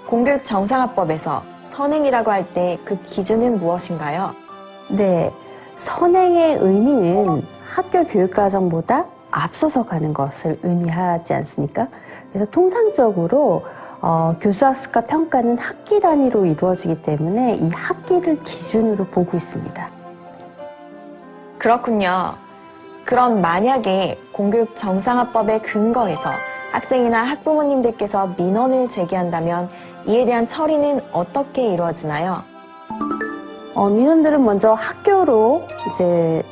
공교육 정상화법에서 선행이라고 할 때 그 기준은 무엇인가요? 네, 선행의 의미는 학교 교육과정보다 앞서서 가는 것을 의미하지 않습니까? 그래서 통상적으로 교수학습과 평가는 학기 단위로 이루어지기 때문에 이 학기를 기준으로 보고 있습니다. 그렇군요. 그럼 만약에 공교육 정상화법에 근거해서 학생이나 학부모님들께서 민원을 제기한다면 이에 대한 처리는 어떻게 이루어지나요? 민원들은 먼저 학교로 이제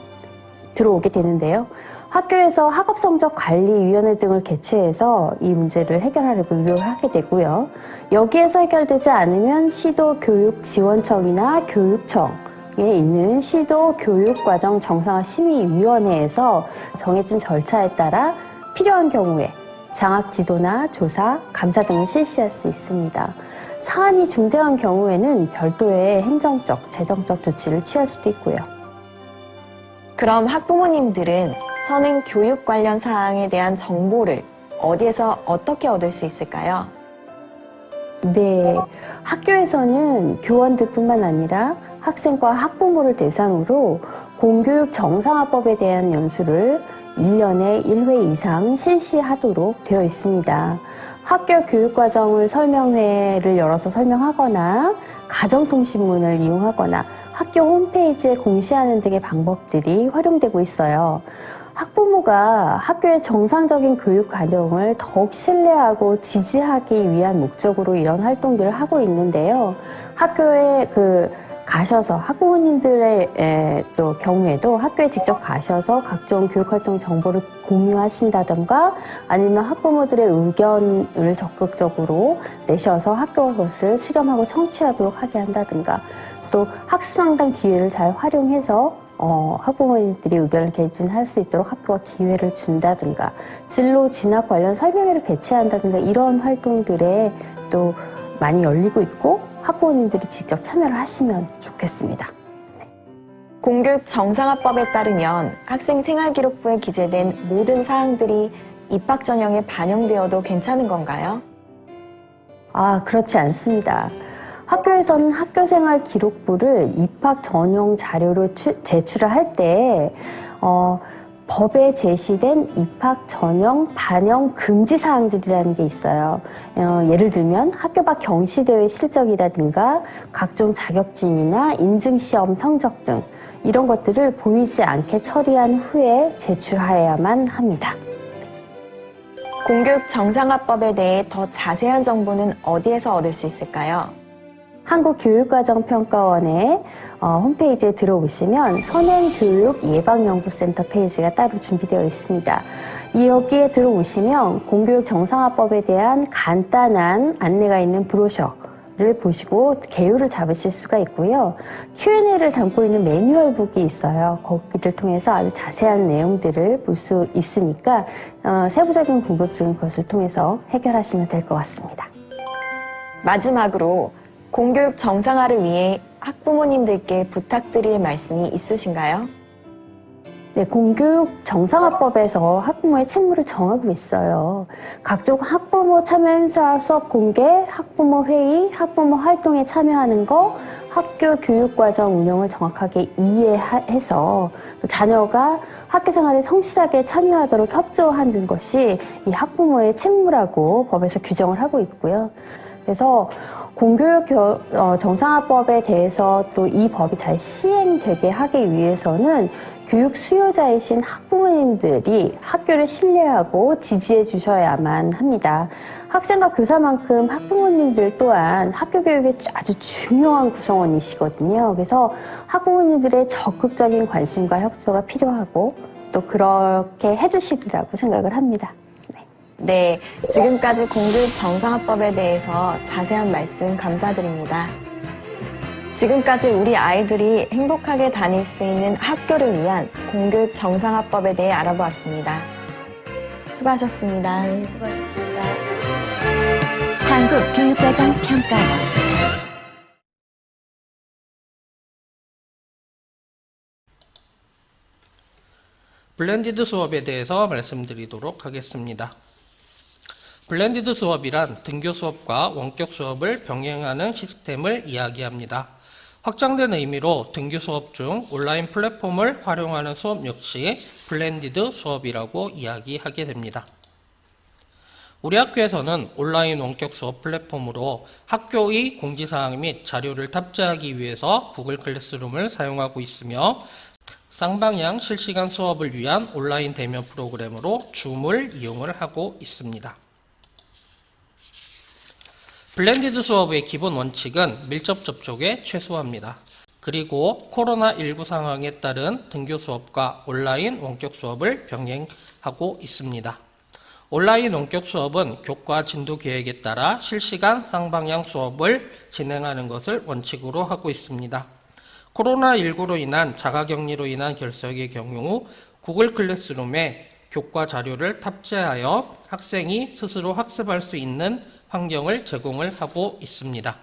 들어오게 되는데요. 학교에서 학업성적관리위원회 등을 개최해서 이 문제를 해결하려고 노력을 하게 되고요. 여기에서 해결되지 않으면 시도교육지원청이나 교육청에 있는 시도교육과정 정상화 심의위원회에서 정해진 절차에 따라 필요한 경우에 장학지도나 조사, 감사 등을 실시할 수 있습니다. 사안이 중대한 경우에는 별도의 행정적, 재정적 조치를 취할 수도 있고요. 그럼 학부모님들은 선행 교육 관련 사항에 대한 정보를 어디에서 어떻게 얻을 수 있을까요? 네, 학교에서는 교원들뿐만 아니라 학생과 학부모를 대상으로 공교육 정상화법에 대한 연수를 1년에 1회 이상 실시하도록 되어 있습니다. 학교 교육과정을 설명회를 열어서 설명하거나 가정통신문을 이용하거나 학교 홈페이지에 공시하는 등의 방법들이 활용되고 있어요. 학부모가 학교의 정상적인 교육 과정을 더욱 신뢰하고 지지하기 위한 목적으로 이런 활동들을 하고 있는데요. 학교에 가셔서 학부모님들의 또 경우에도 학교에 직접 가셔서 각종 교육활동 정보를 공유하신다던가 아니면 학부모들의 의견을 적극적으로 내셔서 학교가 그것을 수렴하고 청취하도록 하게 한다든가 또 학습상담 기회를 잘 활용해서 학부모님들이 의견을 개진할 수 있도록 학교가 기회를 준다든가 진로 진학 관련 설명회를 개최한다든가 이런 활동들에 또 많이 열리고 있고 학부모님들이 직접 참여를 하시면 좋겠습니다. 공교육 정상화법에 따르면 학생 생활기록부에 기재된 모든 사항들이 입학 전형에 반영되어도 괜찮은 건가요? 그렇지 않습니다. 학교에서는 학교생활 기록부를 입학 전형 자료로 제출을 할 때 법에 제시된 입학 전형 반영 금지 사항들이라는 게 있어요. 예를 들면 학교 밖 경시대회 실적이라든가 각종 자격증이나 인증시험 성적 등 이런 것들을 보이지 않게 처리한 후에 제출하여야만 합니다. 공교육 정상화법에 대해 더 자세한 정보는 어디에서 얻을 수 있을까요? 한국교육과정평가원의 홈페이지에 들어오시면 선행교육예방연구센터 페이지가 따로 준비되어 있습니다. 여기에 들어오시면 공교육 정상화법에 대한 간단한 안내가 있는 브로셔를 보시고 개요를 잡으실 수가 있고요. Q&A를 담고 있는 매뉴얼북이 있어요. 거기를 통해서 아주 자세한 내용들을 볼 수 있으니까 세부적인 궁금증은 그것을 통해서 해결하시면 될 것 같습니다. 마지막으로 공교육 정상화를 위해 학부모님들께 부탁드릴 말씀이 있으신가요? 네, 공교육 정상화법에서 학부모의 책무를 정하고 있어요. 각종 학부모 참여 행사 수업 공개, 학부모 회의, 학부모 활동에 참여하는 거, 학교 교육과정 운영을 정확하게 이해해서 또 자녀가 학교 생활에 성실하게 참여하도록 협조하는 것이 이 학부모의 책무라고 법에서 규정을 하고 있고요. 그래서 공교육 정상화법에 대해서 또 이 법이 잘 시행되게 하기 위해서는 교육 수요자이신 학부모님들이 학교를 신뢰하고 지지해 주셔야만 합니다. 학생과 교사만큼 학부모님들 또한 학교 교육의 아주 중요한 구성원이시거든요. 그래서 학부모님들의 적극적인 관심과 협조가 필요하고 또 그렇게 해주시리라고 생각을 합니다. 네, 지금까지 공교육 정상화법에 대해서 자세한 말씀 감사드립니다. 지금까지 우리 아이들이 행복하게 다닐 수 있는 학교를 위한 공교육 정상화법에 대해 알아보았습니다. 수고하셨습니다. 한국교육과정평가원 블렌디드 수업에 대해서 말씀드리도록 하겠습니다. 블렌디드 수업이란 등교 수업과 원격 수업을 병행하는 시스템을 이야기합니다. 확장된 의미로 등교 수업 중 온라인 플랫폼을 활용하는 수업 역시 블렌디드 수업이라고 이야기하게 됩니다. 우리 학교에서는 온라인 원격 수업 플랫폼으로 학교의 공지사항 및 자료를 탑재하기 위해서 구글 클래스룸을 사용하고 있으며 쌍방향 실시간 수업을 위한 온라인 대면 프로그램으로 줌을 이용을 하고 있습니다. 블렌디드 수업의 기본 원칙은 밀접 접촉에 최소화입니다. 그리고 코로나19 상황에 따른 등교 수업과 온라인 원격 수업을 병행하고 있습니다. 온라인 원격 수업은 교과 진도 계획에 따라 실시간 쌍방향 수업을 진행하는 것을 원칙으로 하고 있습니다. 코로나19로 인한 자가격리로 인한 결석의 경우 구글 클래스룸에 교과 자료를 탑재하여 학생이 스스로 학습할 수 있는 환경을 제공을 하고 있습니다.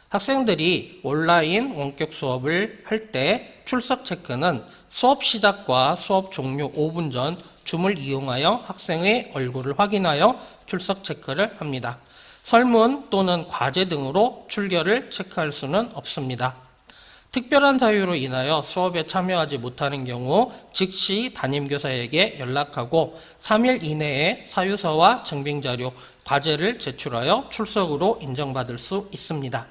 학생들이 온라인 원격 수업을 할 때 출석 체크는 수업 시작과 수업 종료 5분 전 줌을 이용하여 학생의 얼굴을 확인하여 출석 체크를 합니다. 설문 또는 과제 등으로 출결을 체크할 수는 없습니다. 특별한 사유로 인하여 수업에 참여하지 못하는 경우 즉시 담임교사에게 연락하고 3일 이내에 사유서와 증빙자료, 과제를 제출하여 출석으로 인정받을 수 있습니다.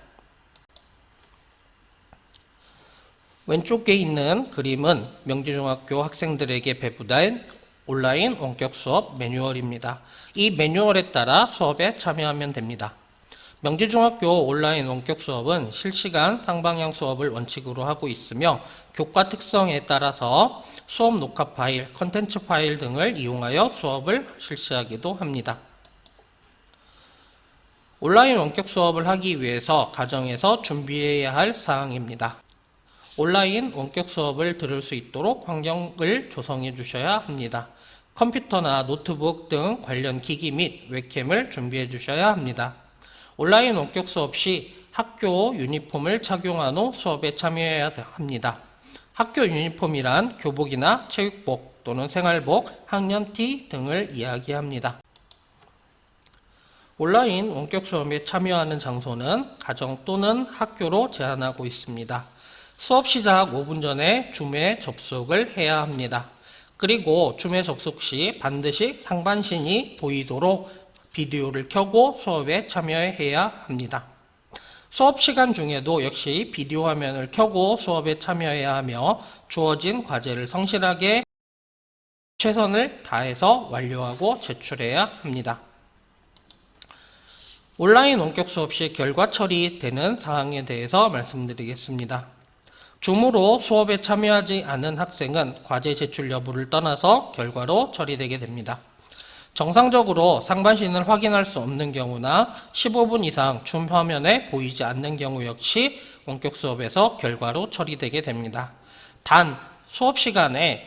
왼쪽에 있는 그림은 명지중학교 학생들에게 배부된 온라인 원격 수업 매뉴얼입니다. 이 매뉴얼에 따라 수업에 참여하면 됩니다. 명지중학교 온라인 원격 수업은 실시간 쌍방향 수업을 원칙으로 하고 있으며 교과 특성에 따라서 수업 녹화 파일, 컨텐츠 파일 등을 이용하여 수업을 실시하기도 합니다. 온라인 원격 수업을 하기 위해서 가정에서 준비해야 할 사항입니다. 온라인 원격 수업을 들을 수 있도록 환경을 조성해 주셔야 합니다. 컴퓨터나 노트북 등 관련 기기 및 웹캠을 준비해 주셔야 합니다. 온라인 원격 수업 시 학교 유니폼을 착용한 후 수업에 참여해야 합니다. 학교 유니폼이란 교복이나 체육복 또는 생활복, 학년티 등을 이야기합니다. 온라인 원격 수업에 참여하는 장소는 가정 또는 학교로 제한하고 있습니다. 수업 시작 5분 전에 줌에 접속을 해야 합니다. 그리고 줌에 접속 시 반드시 상반신이 보이도록 비디오를 켜고 수업에 참여해야 합니다. 수업 시간 중에도 역시 비디오 화면을 켜고 수업에 참여해야 하며 주어진 과제를 성실하게 최선을 다해서 완료하고 제출해야 합니다. 온라인 원격 수업 시 결과 처리되는 사항에 대해서 말씀드리겠습니다. 줌으로 수업에 참여하지 않은 학생은 과제 제출 여부를 떠나서 결과로 처리되게 됩니다. 정상적으로 상반신을 확인할 수 없는 경우나 15분 이상 줌 화면에 보이지 않는 경우 역시 원격 수업에서 결과로 처리되게 됩니다. 단, 수업 시간에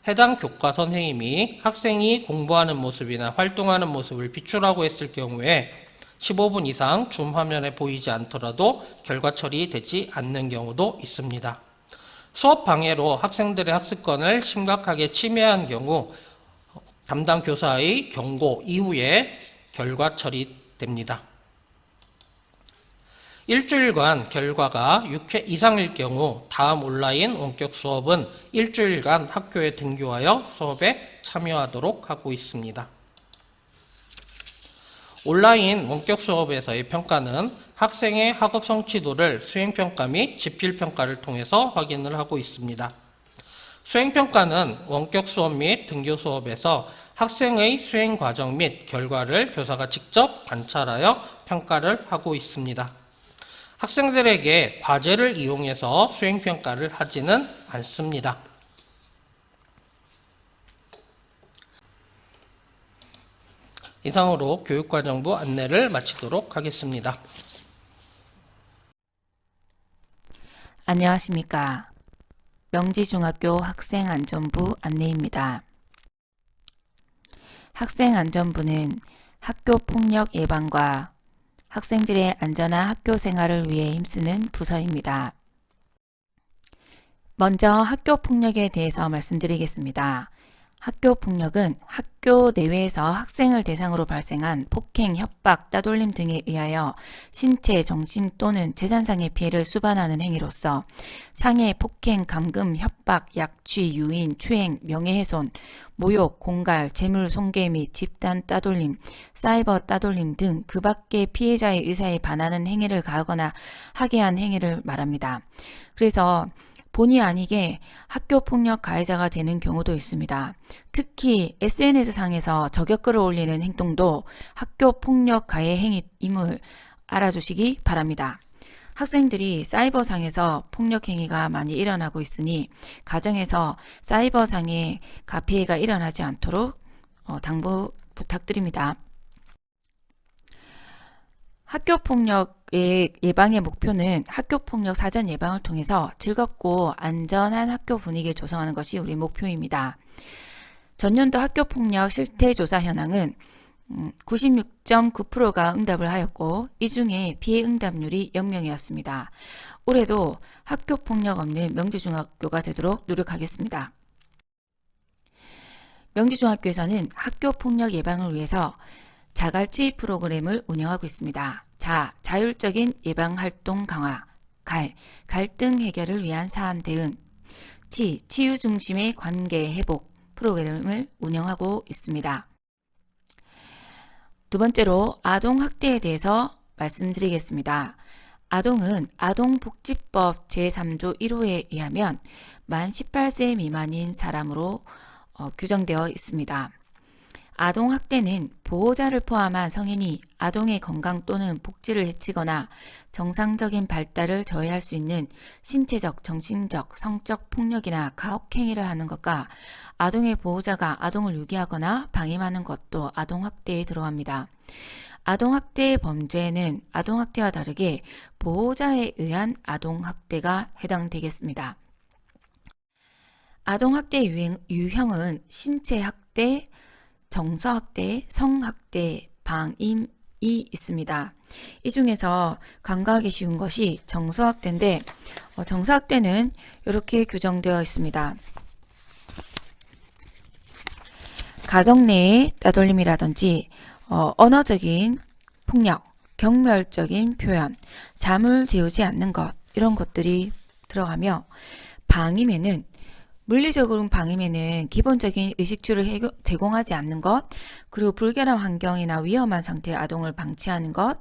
해당 교과 선생님이 학생이 공부하는 모습이나 활동하는 모습을 비추라고 했을 경우에 15분 이상 줌 화면에 보이지 않더라도 결과 처리되지 않는 경우도 있습니다. 수업 방해로 학생들의 학습권을 심각하게 침해한 경우 담당 교사의 경고 이후에 결과 처리됩니다. 일주일간 결과가 6회 이상일 경우 다음 온라인 원격 수업은 일주일간 학교에 등교하여 수업에 참여하도록 하고 있습니다. 온라인 원격 수업에서의 평가는 학생의 학업 성취도를 수행평가 및 지필평가를 통해서 확인을 하고 있습니다. 수행평가는 원격 수업 및 등교 수업에서 학생의 수행 과정 및 결과를 교사가 직접 관찰하여 평가를 하고 있습니다. 학생들에게 과제를 이용해서 수행평가를 하지는 않습니다. 이상으로 교육과정부 안내를 마치도록 하겠습니다. 안녕하십니까. 명지중학교 학생안전부 안내입니다. 학생안전부는 학교폭력 예방과 학생들의 안전한 학교 생활을 위해 힘쓰는 부서입니다. 먼저 학교폭력에 대해서 말씀드리겠습니다. 학교폭력은 학교 내외에서 학생을 대상으로 발생한 폭행, 협박, 따돌림 등에 의하여 신체, 정신 또는 재산상의 피해를 수반하는 행위로서 상해, 폭행, 감금, 협박, 약취, 유인, 추행, 명예훼손, 모욕, 공갈, 재물 손괴 및 집단 따돌림, 사이버 따돌림 등 그 밖의 피해자의 의사에 반하는 행위를 가하거나 하게 한 행위를 말합니다. 그래서 본의 아니게 학교폭력 가해자가 되는 경우도 있습니다. 특히 SNS상에서 저격글을 올리는 행동도 학교폭력 가해 행위임을 알아주시기 바랍니다. 학생들이 사이버상에서 폭력 행위가 많이 일어나고 있으니 가정에서 사이버상의 가피해가 일어나지 않도록 당부 부탁드립니다. 학교폭력의 예방의 목표는 학교폭력 사전 예방을 통해서 즐겁고 안전한 학교 분위기를 조성하는 것이 우리 목표입니다. 전년도 학교폭력 실태조사 현황은 96.9%가 응답을 하였고 이 중에 피해 응답률이 0명이었습니다. 올해도 학교폭력 없는 명지중학교가 되도록 노력하겠습니다. 명지중학교에서는 학교폭력 예방을 위해서 자갈치 프로그램을 운영하고 있습니다. 자율적인 예방활동 강화, 갈등 해결을 위한 사안 대응, 치유 중심의 관계 회복 프로그램을 운영하고 있습니다. 두 번째로 아동학대에 대해서 말씀드리겠습니다. 아동은 아동복지법 제3조 1호에 의하면 만 18세 미만인 사람으로 규정되어 있습니다. 아동학대는 보호자를 포함한 성인이 아동의 건강 또는 복지를 해치거나 정상적인 발달을 저해할 수 있는 신체적, 정신적, 성적 폭력이나 가혹행위를 하는 것과 아동의 보호자가 아동을 유기하거나 방임하는 것도 아동학대에 들어갑니다. 아동학대의 범죄에는 아동학대와 다르게 보호자에 의한 아동학대가 해당되겠습니다. 아동학대 유형은 신체학대, 정서학대, 성학대, 방임이 있습니다. 이 중에서 간과하기 쉬운 것이 정서학대인데 정서학대는 이렇게 규정되어 있습니다. 가정 내의 따돌림이라든지 언어적인 폭력, 경멸적인 표현, 잠을 재우지 않는 것 이런 것들이 들어가며 방임에는 물리적으로 방임에는 기본적인 의식주를 제공하지 않는 것, 그리고 불결한 환경이나 위험한 상태의 아동을 방치하는 것,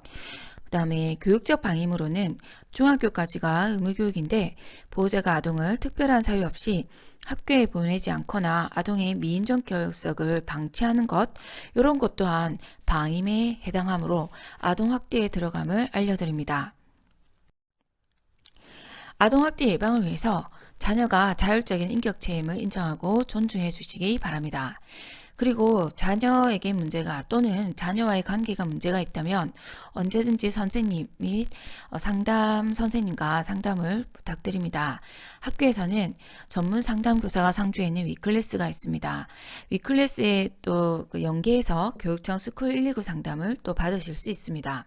그 다음에 교육적 방임으로는 중학교까지가 의무교육인데 보호자가 아동을 특별한 사유 없이 학교에 보내지 않거나 아동의 미인정 결석을 방치하는 것, 이런 것 또한 방임에 해당하므로 아동학대에 들어감을 알려드립니다. 아동학대 예방을 위해서 자녀가 자율적인 인격체임을 인정하고 존중해 주시기 바랍니다. 그리고 자녀에게 문제가 또는 자녀와의 관계가 문제가 있다면 언제든지 선생님 및 상담 선생님과 상담을 부탁드립니다. 학교에서는 전문 상담 교사가 상주해 있는 위클래스가 있습니다. 위클래스에 또 연계해서 교육청 스쿨 119 상담을 또 받으실 수 있습니다.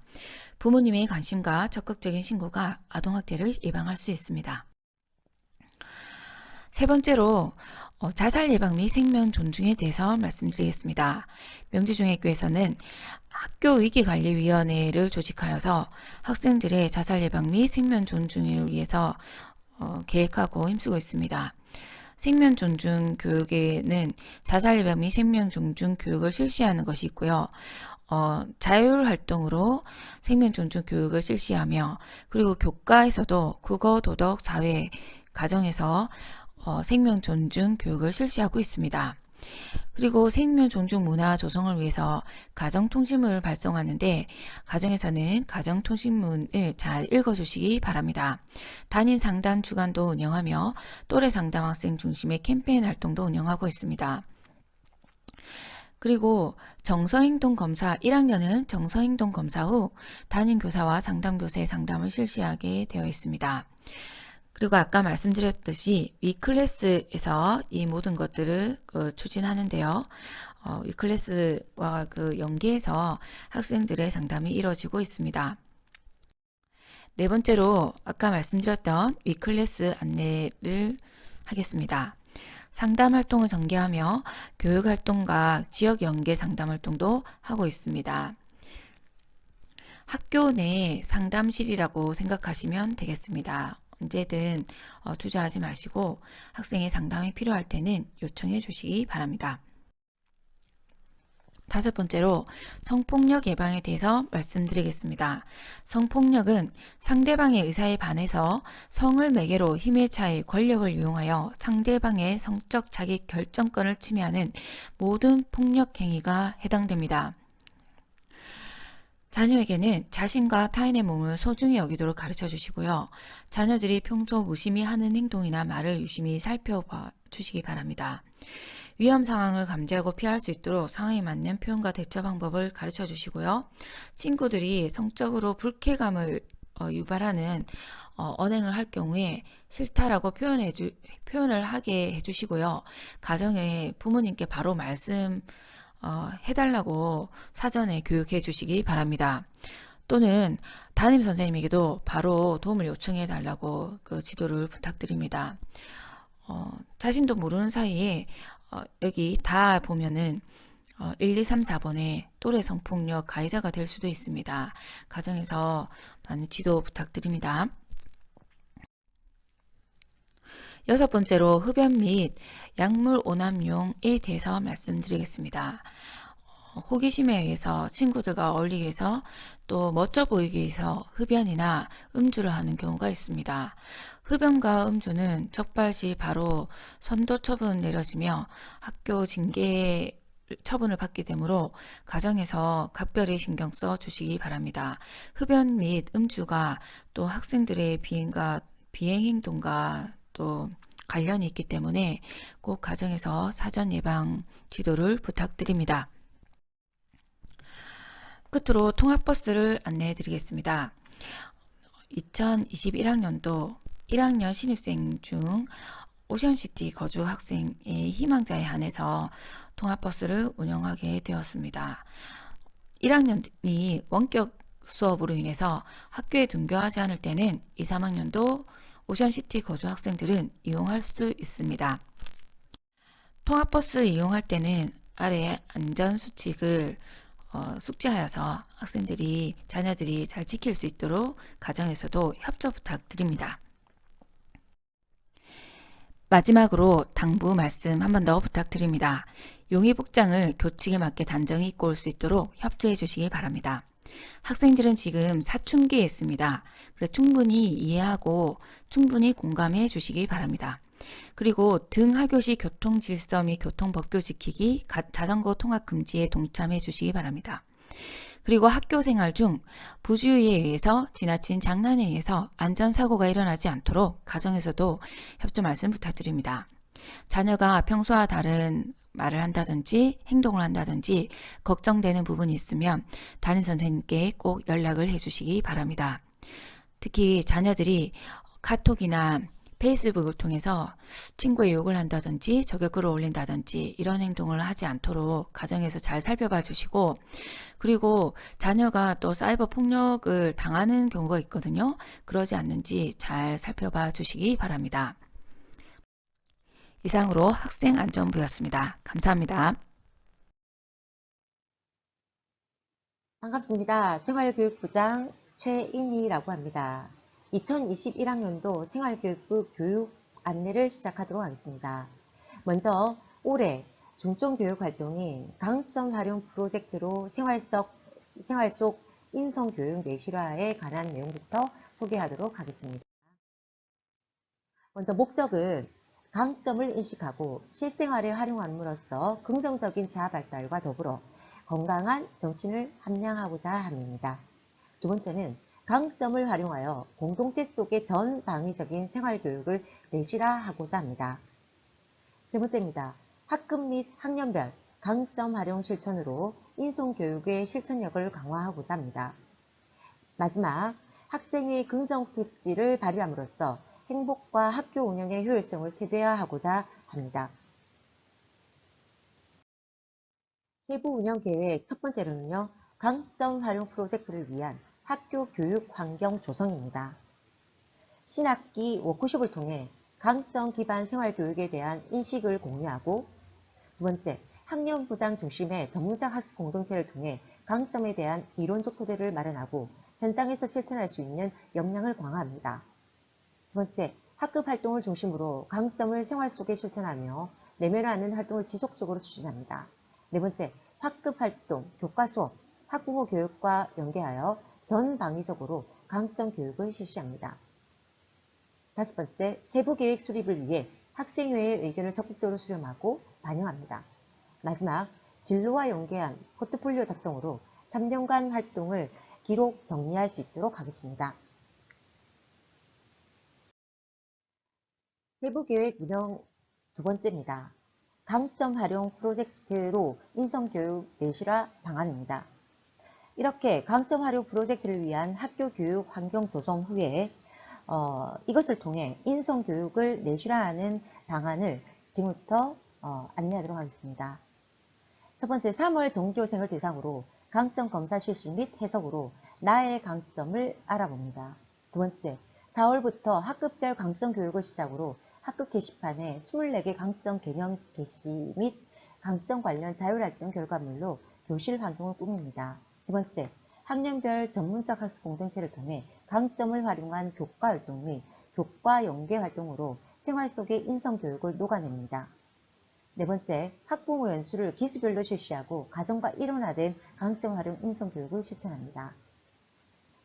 부모님의 관심과 적극적인 신고가 아동학대를 예방할 수 있습니다. 세 번째로 자살 예방 및 생명 존중에 대해서 말씀드리겠습니다. 명지중학교에서는 학교위기관리위원회를 조직하여서 학생들의 자살 예방 및 생명 존중을 위해서 계획하고 힘쓰고 있습니다. 생명 존중 교육에는 자살 예방 및 생명 존중 교육을 실시하는 것이 있고요. 자율 활동으로 생명 존중 교육을 실시하며 그리고 교과에서도 국어, 도덕, 사회, 가정에서 생명 존중 교육을 실시하고 있습니다. 그리고 생명 존중 문화 조성을 위해서 가정통신문을 발송하는데 가정에서는 가정통신문을 잘 읽어주시기 바랍니다. 담임 상담 주간도 운영하며 또래 상담 학생 중심의 캠페인 활동도 운영하고 있습니다. 그리고 정서행동검사 1학년은 정서행동검사 후 담임교사와 상담교사의 상담을 실시하게 되어 있습니다. 그리고 아까 말씀드렸듯이 위클래스에서 이 모든 것들을 추진하는데요. 위클래스와 연계해서 학생들의 상담이 이루어지고 있습니다. 네 번째로 아까 말씀드렸던 위클래스 안내를 하겠습니다. 상담 활동을 전개하며 교육 활동과 지역 연계 상담 활동도 하고 있습니다. 학교 내 상담실이라고 생각하시면 되겠습니다. 언제든 주저하지 마시고 학생의 상담이 필요할 때는 요청해 주시기 바랍니다. 다섯 번째로 성폭력 예방에 대해서 말씀드리겠습니다. 성폭력은 상대방의 의사에 반해서 성을 매개로 힘의 차이, 권력을 이용하여 상대방의 성적 자기 결정권을 침해하는 모든 폭력 행위가 해당됩니다. 자녀에게는 자신과 타인의 몸을 소중히 여기도록 가르쳐 주시고요. 자녀들이 평소 무심히 하는 행동이나 말을 유심히 살펴봐 주시기 바랍니다. 위험 상황을 감지하고 피할 수 있도록 상황에 맞는 표현과 대처 방법을 가르쳐 주시고요. 친구들이 성적으로 불쾌감을 유발하는 언행을 할 경우에 싫다라고 표현을 하게 해주시고요. 가정에 부모님께 바로 해달라고 사전에 교육해 주시기 바랍니다. 또는 담임 선생님에게도 바로 도움을 요청해 달라고 지도를 부탁드립니다. 자신도 모르는 사이에 여기 다 보면은 1, 2, 3, 4번에 또래 성폭력 가해자가 될 수도 있습니다. 가정에서 많은 지도 부탁드립니다. 여섯 번째로 흡연 및 약물 오남용에 대해서 말씀드리겠습니다. 호기심에 의해서 친구들과 어울리기 위해서 또 멋져 보이기 위해서 흡연이나 음주를 하는 경우가 있습니다. 흡연과 음주는 적발시 바로 선도 처분 내려지며 학교 징계 처분을 받게 되므로 가정에서 각별히 신경 써 주시기 바랍니다. 흡연 및 음주가 또 학생들의 비행 행동과 또 관련이 있기 때문에 꼭 가정에서 사전 예방 지도를 부탁드립니다. 끝으로 통학버스를 안내해 드리겠습니다. 2021학년도 1학년 신입생 중 오션시티 거주 학생의 희망자에 한해서 통학버스를 운영하게 되었습니다. 1학년이 원격 수업으로 인해서 학교에 등교하지 않을 때는 2, 3학년도 오션시티 거주 학생들은 이용할 수 있습니다. 통학버스 이용할 때는 아래 안전수칙을 숙지하여서 자녀들이 잘 지킬 수 있도록 가정에서도 협조 부탁드립니다. 마지막으로 당부 말씀 한 번 더 부탁드립니다. 용의복장을 교칙에 맞게 단정히 입고 올 수 있도록 협조해 주시기 바랍니다. 학생들은 지금 사춘기에 있습니다. 그래서 충분히 이해하고 충분히 공감해 주시기 바랍니다. 그리고 등하교시 교통질서 및 교통법규 지키기, 자전거 통학 금지에 동참해 주시기 바랍니다. 그리고 학교 생활 중 부주의에 의해서 지나친 장난에 의해서 안전사고가 일어나지 않도록 가정에서도 협조 말씀 부탁드립니다. 자녀가 평소와 다른 말을 한다든지 행동을 한다든지 걱정되는 부분이 있으면 담임 선생님께 꼭 연락을 해주시기 바랍니다. 특히 자녀들이 카톡이나 페이스북을 통해서 친구의 욕을 한다든지 저격글을 올린다든지 이런 행동을 하지 않도록 가정에서 잘 살펴봐 주시고, 그리고 자녀가 또 사이버 폭력을 당하는 경우가 있거든요. 그러지 않는지 잘 살펴봐 주시기 바랍니다. 이상으로 학생안전부였습니다. 감사합니다. 반갑습니다. 생활교육부장 최인희라고 합니다. 2021학년도 생활교육부 교육 안내를 시작하도록 하겠습니다. 먼저 올해 중점교육활동인 강점 활용 프로젝트로 생활 속 인성교육 내실화에 관한 내용부터 소개하도록 하겠습니다. 먼저 목적은 강점을 인식하고 실생활에 활용함으로써 긍정적인 자아 발달과 더불어 건강한 정신을 함양하고자 함입니다. 두 번째는 강점을 활용하여 공동체 속의 전방위적인 생활교육을 내실화하고자 합니다. 세 번째입니다. 학급 및 학년별 강점 활용 실천으로 인성교육의 실천력을 강화하고자 합니다. 마지막, 학생의 긍정 특질을 발휘함으로써 행복과 학교 운영의 효율성을 최대화하고자 합니다. 세부 운영 계획 첫 번째로는요, 강점 활용 프로젝트를 위한 학교 교육 환경 조성입니다. 신학기 워크숍을 통해 강점 기반 생활교육에 대한 인식을 공유하고, 두 번째, 학년부장 중심의 전문적 학습 공동체를 통해 강점에 대한 이론적 토대를 마련하고 현장에서 실천할 수 있는 역량을 강화합니다. 세 번째, 학급 활동을 중심으로 강점을 생활 속에 실천하며 내면화하는 활동을 지속적으로 추진합니다. 네 번째, 학급 활동, 교과 수업, 학부모 교육과 연계하여 전방위적으로 강점 교육을 실시합니다. 다섯 번째, 세부 계획 수립을 위해 학생회의 의견을 적극적으로 수렴하고 반영합니다. 마지막, 진로와 연계한 포트폴리오 작성으로 3년간 활동을 기록 정리할 수 있도록 하겠습니다. 세부 계획 운영 두 번째입니다. 강점 활용 프로젝트로 인성교육 내실화 방안입니다. 이렇게 강점 활용 프로젝트를 위한 학교 교육 환경 조성 후에 이것을 통해 인성교육을 내실화하는 방안을 지금부터 안내하도록 하겠습니다. 첫 번째, 3월 정교생을 대상으로 강점 검사 실시 및 해석으로 나의 강점을 알아봅니다. 두 번째, 4월부터 학급별 강점 교육을 시작으로 학급 게시판에 24개 강점 개념 게시 및 강점 관련 자율활동 결과물로 교실 환경을 꾸밉니다. 세 번째, 학년별 전문적 학습 공동체를 통해 강점을 활용한 교과 활동 및 교과 연계 활동으로 생활 속의 인성교육을 녹아냅니다. 네 번째, 학부모 연수를 기수별로 실시하고 가정과 일원화된 강점 활용 인성교육을 실천합니다.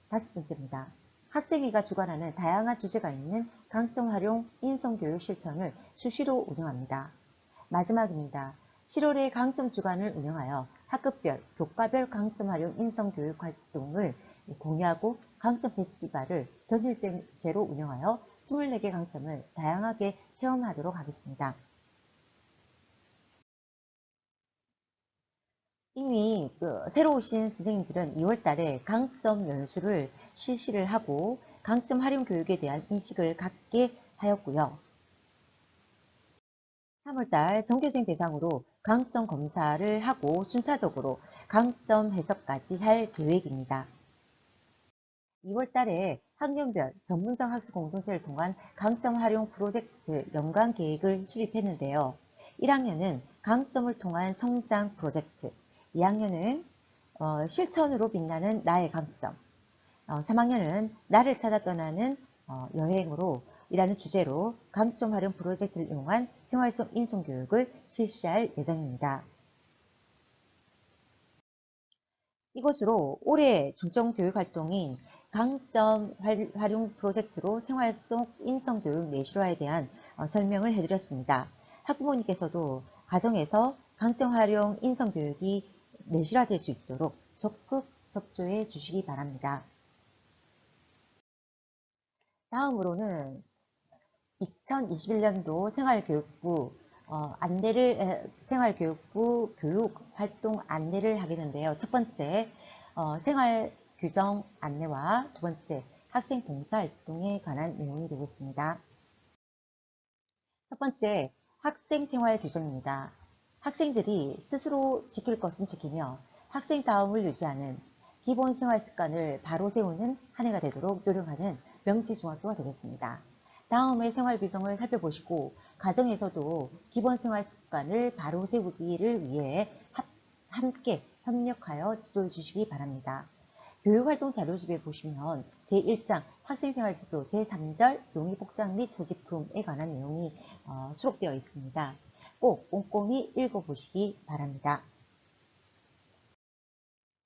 다섯 번째입니다. 학생회가 주관하는 다양한 주제가 있는 강점 활용 인성교육 실천을 수시로 운영합니다. 마지막입니다. 7월에 강점 주간을 운영하여 학급별, 교과별 강점 활용 인성교육 활동을 공유하고 강점 페스티벌을 전일제로 운영하여 24개 강점을 다양하게 체험하도록 하겠습니다. 이미 새로 오신 선생님들은 2월 달에 강점 연수를 실시를 하고 강점 활용 교육에 대한 인식을 갖게 하였고요. 3월 달 전교생 대상으로 강점 검사를 하고 순차적으로 강점 해석까지 할 계획입니다. 2월 달에 학년별 전문적 학습 공동체를 통한 강점 활용 프로젝트 연간 계획을 수립했는데요. 1학년은 강점을 통한 성장 프로젝트, 2학년은 실천으로 빛나는 나의 강점, 3학년은 나를 찾아 떠나는 여행으로 이라는 주제로 강점 활용 프로젝트를 이용한 생활 속 인성교육을 실시할 예정입니다. 이것으로 올해 중점 교육 활동인 강점 활용 프로젝트로 생활 속 인성교육 내실화에 대한 설명을 해드렸습니다. 학부모님께서도 가정에서 강점 활용 인성교육이 내실화될 수 있도록 적극 협조해 주시기 바랍니다. 다음으로는 2021년도 생활교육부 교육활동 안내를 하겠는데요. 첫 번째, 생활규정 안내와 두 번째, 학생 봉사활동에 관한 내용이 되겠습니다. 첫 번째, 학생생활규정입니다. 학생들이 스스로 지킬 것은 지키며 학생다움을 유지하는 기본 생활습관을 바로 세우는 한 해가 되도록 노력하는 명지중학교가 되겠습니다. 다음에 생활규정을 살펴보시고 가정에서도 기본 생활습관을 바로 세우기를 위해 함께 협력하여 지도해 주시기 바랍니다. 교육활동 자료집에 보시면 제1장 학생생활지도 제3절 용의복장 및 소지품에 관한 내용이 수록되어 있습니다. 꼭 꼼꼼히 읽어보시기 바랍니다.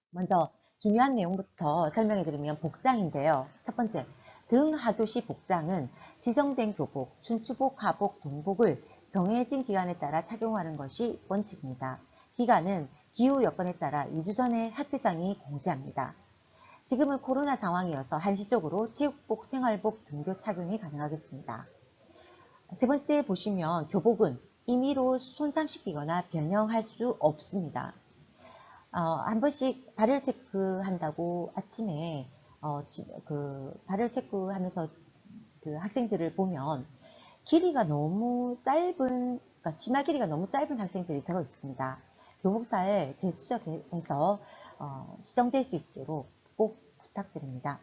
먼저 중요한 내용부터 설명해드리면 복장인데요. 첫 번째, 등하교시 복장은 지정된 교복, 춘추복, 하복, 동복을 정해진 기간에 따라 착용하는 것이 원칙입니다. 기간은 기후 여건에 따라 2주 전에 학교장이 공지합니다. 지금은 코로나 상황이어서 한시적으로 체육복, 생활복, 등교 착용이 가능하겠습니다. 세 번째 보시면 교복은 임의로 손상시키거나 변형할 수 없습니다. 한 번씩 발열 체크한다고 아침에 발열 체크하면서 그 학생들을 보면 길이가 너무 짧은, 그러니까 치마 길이가 너무 짧은 학생들이 들어 있습니다. 교복사에 재수정해서 시정될 수 있도록 꼭 부탁드립니다.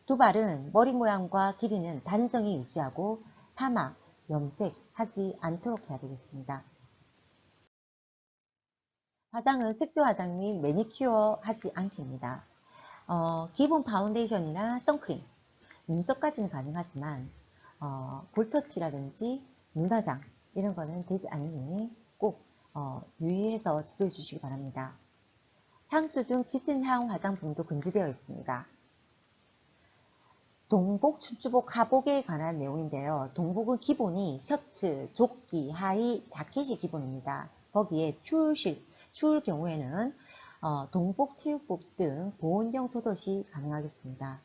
두 발은 머리 모양과 길이는 단정히 유지하고 파마, 염색하지 않도록 해야 되겠습니다. 화장은 색조 화장 및 매니큐어 하지 않겠습니다. 기본 파운데이션이나 선크림, 눈썹까지는 가능하지만 볼터치라든지 눈화장 이런 거는 되지 않으니 꼭 유의해서 지도해 주시기 바랍니다. 향수 등 짙은 향 화장품도 금지되어 있습니다. 동복, 춘추복, 하복에 관한 내용인데요. 동복은 기본이 셔츠, 조끼, 하의, 자켓이 기본입니다. 거기에 추울 경우에는 동복, 체육복 등 보온형 토덧이 가능하겠습니다.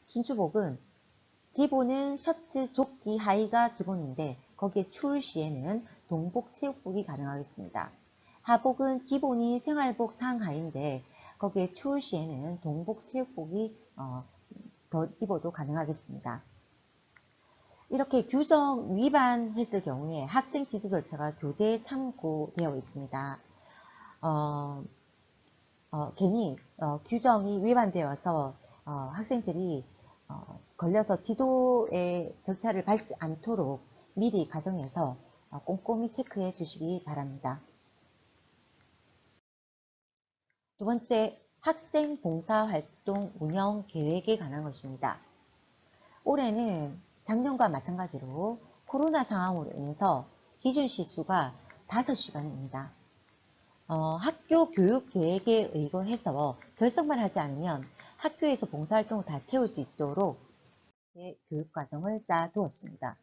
춘추복은 기본은 셔츠, 조끼, 하의가 기본인데 거기에 추울 시에는 동복, 체육복이 가능하겠습니다. 하복은 기본이 생활복, 상하인데 거기에 추울 시에는 동복, 체육복이 더 입어도 가능하겠습니다. 이렇게 규정 위반했을 경우에 학생 지도 절차가 교재에 참고되어 있습니다. 괜히 규정이 위반되어서 학생들이 걸려서 지도의 절차를 밟지 않도록 미리 가정에서 꼼꼼히 체크해 주시기 바랍니다. 두 번째, 학생 봉사활동 운영 계획에 관한 것입니다. 올해는 작년과 마찬가지로 코로나 상황으로 인해서 기준 시수가 5시간입니다. 학교 교육 계획에 의거해서 결석만 하지 않으면 학교에서 봉사활동을 다 채울 수 있도록 교육 과정을 짜 두었습니다.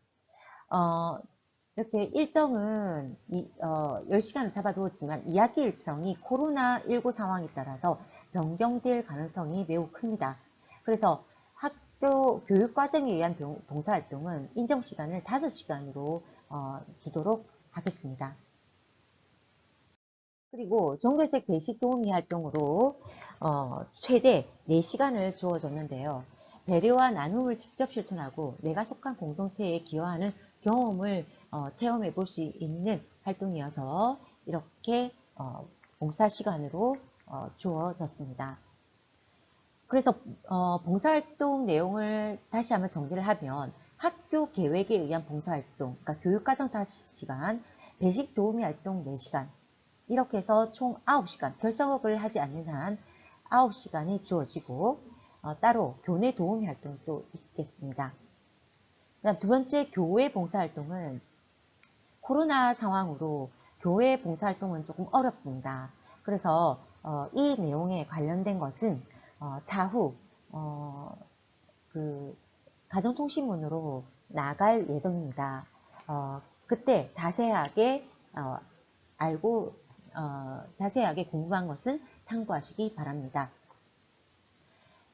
이렇게 일정은 10시간을 잡아두었지만 2학기 일정이 코로나19 상황에 따라서 변경될 가능성이 매우 큽니다. 그래서 학교 교육과정에 의한 봉사활동은 인정시간을 5시간으로 주도록 하겠습니다. 그리고 종교적 배식 도우미 활동으로 최대 4시간을 주어졌는데요. 배려와 나눔을 직접 실천하고 내가 속한 공동체에 기여하는 경험을 체험해 볼 수 있는 활동이어서 이렇게 봉사시간으로 주어졌습니다. 그래서 봉사활동 내용을 다시 한번 정리를 하면 학교 계획에 의한 봉사활동, 그러니까 교육과정 5시간, 배식 도우미 활동 4시간, 이렇게 해서 총 9시간, 결석을 하지 않는 한 9시간이 주어지고 따로 교내 도우미 활동도 있겠습니다. 그다음 두 번째, 교회 봉사활동은 코로나 상황으로 교회 봉사활동은 조금 어렵습니다. 그래서 이 내용에 관련된 것은 차후 그 가정통신문으로 나갈 예정입니다. 그때 자세하게 자세하게 궁금한 것은 참고하시기 바랍니다.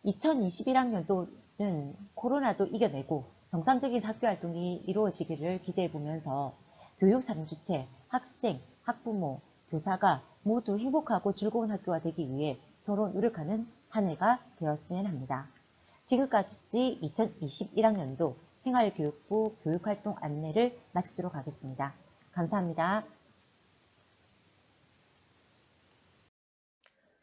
2021학년도는 코로나도 이겨내고 정상적인 학교 활동이 이루어지기를 기대해 보면서 교육 3주체, 학생, 학부모, 교사가 모두 행복하고 즐거운 학교가 되기 위해 서로 노력하는 한 해가 되었으면 합니다. 지금까지 2021학년도 생활교육부 교육활동 안내를 마치도록 하겠습니다. 감사합니다.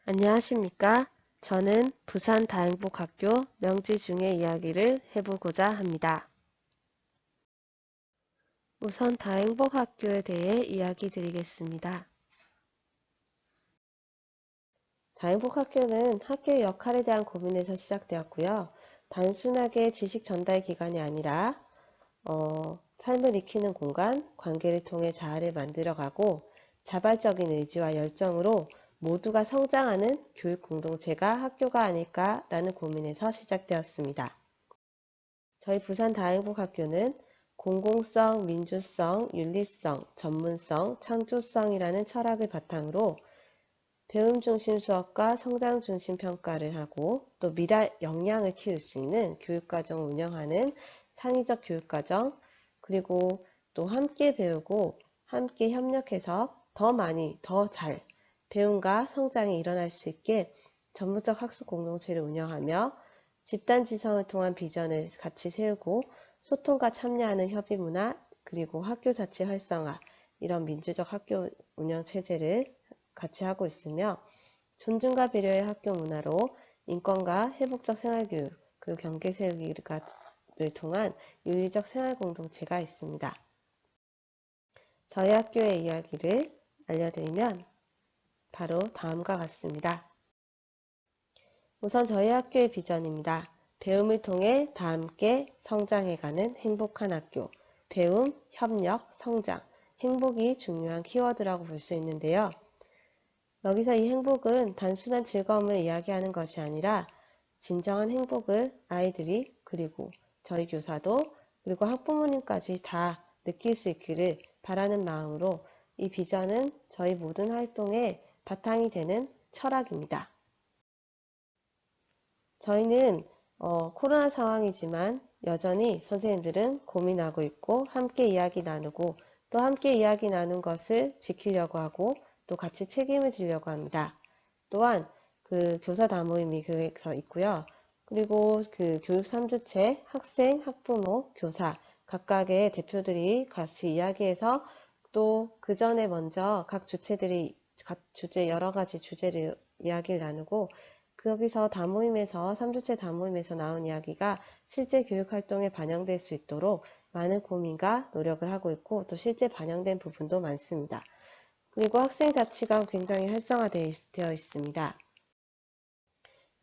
안녕하십니까? 저는 부산 다행복학교 명지중의 이야기를 해보고자 합니다. 우선 다행복학교에 대해 이야기 드리겠습니다. 다행복학교는 학교의 역할에 대한 고민에서 시작되었고요. 단순하게 지식 전달 기관이 아니라 삶을 익히는 공간, 관계를 통해 자아를 만들어가고 자발적인 의지와 열정으로 모두가 성장하는 교육 공동체가 학교가 아닐까라는 고민에서 시작되었습니다. 저희 부산 다행복학교는 공공성, 민주성, 윤리성, 전문성, 창조성이라는 철학을 바탕으로 배움 중심 수업과 성장 중심 평가를 하고 또 미래 역량을 키울 수 있는 교육과정을 운영하는 창의적 교육과정, 그리고 또 함께 배우고 함께 협력해서 더 많이 더 잘 배움과 성장이 일어날 수 있게 전문적 학습 공동체를 운영하며 집단지성을 통한 비전을 같이 세우고 소통과 참여하는 협의 문화, 그리고 학교 자치 활성화, 이런 민주적 학교 운영 체제를 같이 하고 있으며 존중과 배려의 학교 문화로 인권과 회복적 생활교육, 그리고 경계 세우기를 통한 윤리적 생활 공동체가 있습니다. 저희 학교의 이야기를 알려드리면 바로 다음과 같습니다. 우선 저희 학교의 비전입니다. 배움을 통해 다 함께 성장해가는 행복한 학교. 배움, 협력, 성장, 행복이 중요한 키워드라고 볼 수 있는데요. 여기서 이 행복은 단순한 즐거움을 이야기하는 것이 아니라 진정한 행복을 아이들이, 그리고 저희 교사도, 그리고 학부모님까지 다 느낄 수 있기를 바라는 마음으로 이 비전은 저희 모든 활동의 바탕이 되는 철학입니다. 저희는 코로나 상황이지만 여전히 선생님들은 고민하고 있고 함께 이야기 나누고 또 함께 이야기 나눈 것을 지키려고 하고 또 같이 책임을 지려고 합니다. 또한 그 교사 다모임이 교육에서 있고요. 그리고 그 교육 3주체 학생, 학부모, 교사 각각의 대표들이 같이 이야기해서 또 그 전에 먼저 각 주체들이 여러 가지 주제를 이야기를 나누고 거기서 다모임에서 3주체 다모임에서 나온 이야기가 실제 교육 활동에 반영될 수 있도록 많은 고민과 노력을 하고 있고 또 실제 반영된 부분도 많습니다. 그리고 학생 자치가 굉장히 활성화되어 있습니다.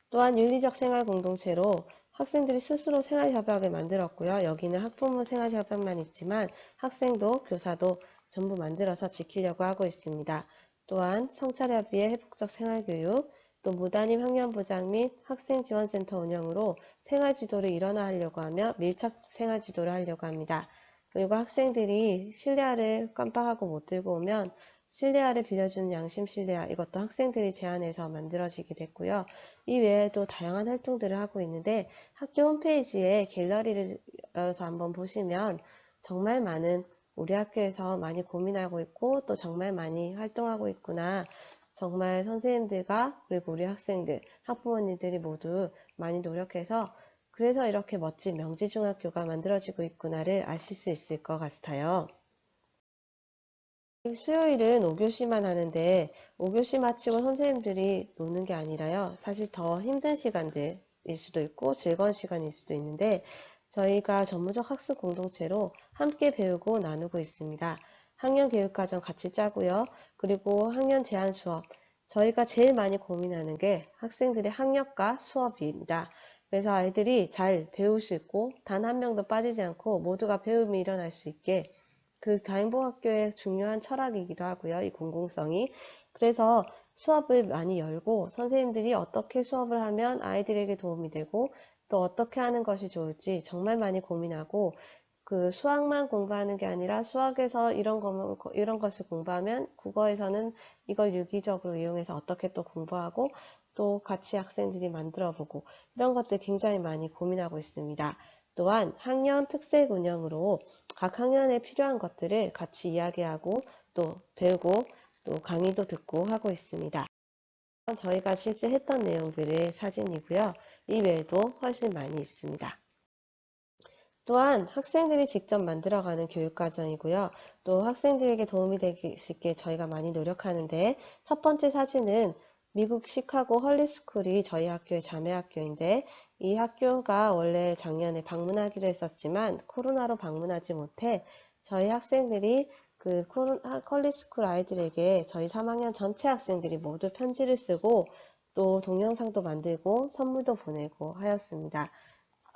또한 윤리적 생활 공동체로 학생들이 스스로 생활협약을 만들었고요. 여기는 학부모 생활협약만 있지만 학생도 교사도 전부 만들어서 지키려고 하고 있습니다. 또한 성찰협의회 회복적 생활교육, 또 무단임 학년부장 및 학생지원센터 운영으로 생활지도를 일원화하려고 하며 밀착 생활지도를 하려고 합니다. 그리고 학생들이 실내화를 깜빡하고 못 들고 오면 실내화를 빌려주는 양심 실내화, 이것도 학생들이 제안해서 만들어지게 됐고요. 이 외에도 다양한 활동들을 하고 있는데 학교 홈페이지에 갤러리를 열어서 한번 보시면 정말 많은 우리 학교에서 많이 고민하고 있고 또 정말 많이 활동하고 있구나. 정말 선생님들과 그리고 우리 학생들, 학부모님들이 모두 많이 노력해서 그래서 이렇게 멋진 명지중학교가 만들어지고 있구나를 아실 수 있을 것 같아요. 수요일은 5교시만 하는데 5교시 마치고 선생님들이 노는 게 아니라요. 사실 더 힘든 시간들일 수도 있고 즐거운 시간일 수도 있는데 저희가 전문적 학습 공동체로 함께 배우고 나누고 있습니다. 학년 교육과정 같이 짜고요. 그리고 학년 제한 수업. 저희가 제일 많이 고민하는 게 학생들의 학력과 수업입니다. 그래서 아이들이 잘 배울 수 있고 단 한 명도 빠지지 않고 모두가 배움이 일어날 수 있게 그 다행복학교의 중요한 철학이기도 하고요. 이 공공성이. 그래서 수업을 많이 열고 선생님들이 어떻게 수업을 하면 아이들에게 도움이 되고 또 어떻게 하는 것이 좋을지 정말 많이 고민하고 그 수학만 공부하는 게 아니라 수학에서 이런 것을 공부하면 국어에서는 이걸 유기적으로 이용해서 어떻게 또 공부하고 또 같이 학생들이 만들어 보고 이런 것들 굉장히 많이 고민하고 있습니다. 또한 학년 특색 운영으로 각 학년에 필요한 것들을 같이 이야기하고 또 배우고 또 강의도 듣고 하고 있습니다. 저희가 실제 했던 내용들의 사진이고요. 이 외에도 훨씬 많이 있습니다. 또한 학생들이 직접 만들어가는 교육과정이고요. 또 학생들에게 도움이 될 수 있게 저희가 많이 노력하는데 첫 번째 사진은 미국 시카고 헐리스쿨이 저희 학교의 자매학교인데 이 학교가 원래 작년에 방문하기로 했었지만 코로나로 방문하지 못해 저희 학생들이 그 헐리스쿨 아이들에게 저희 3학년 전체 학생들이 모두 편지를 쓰고 또 동영상도 만들고 선물도 보내고 하였습니다.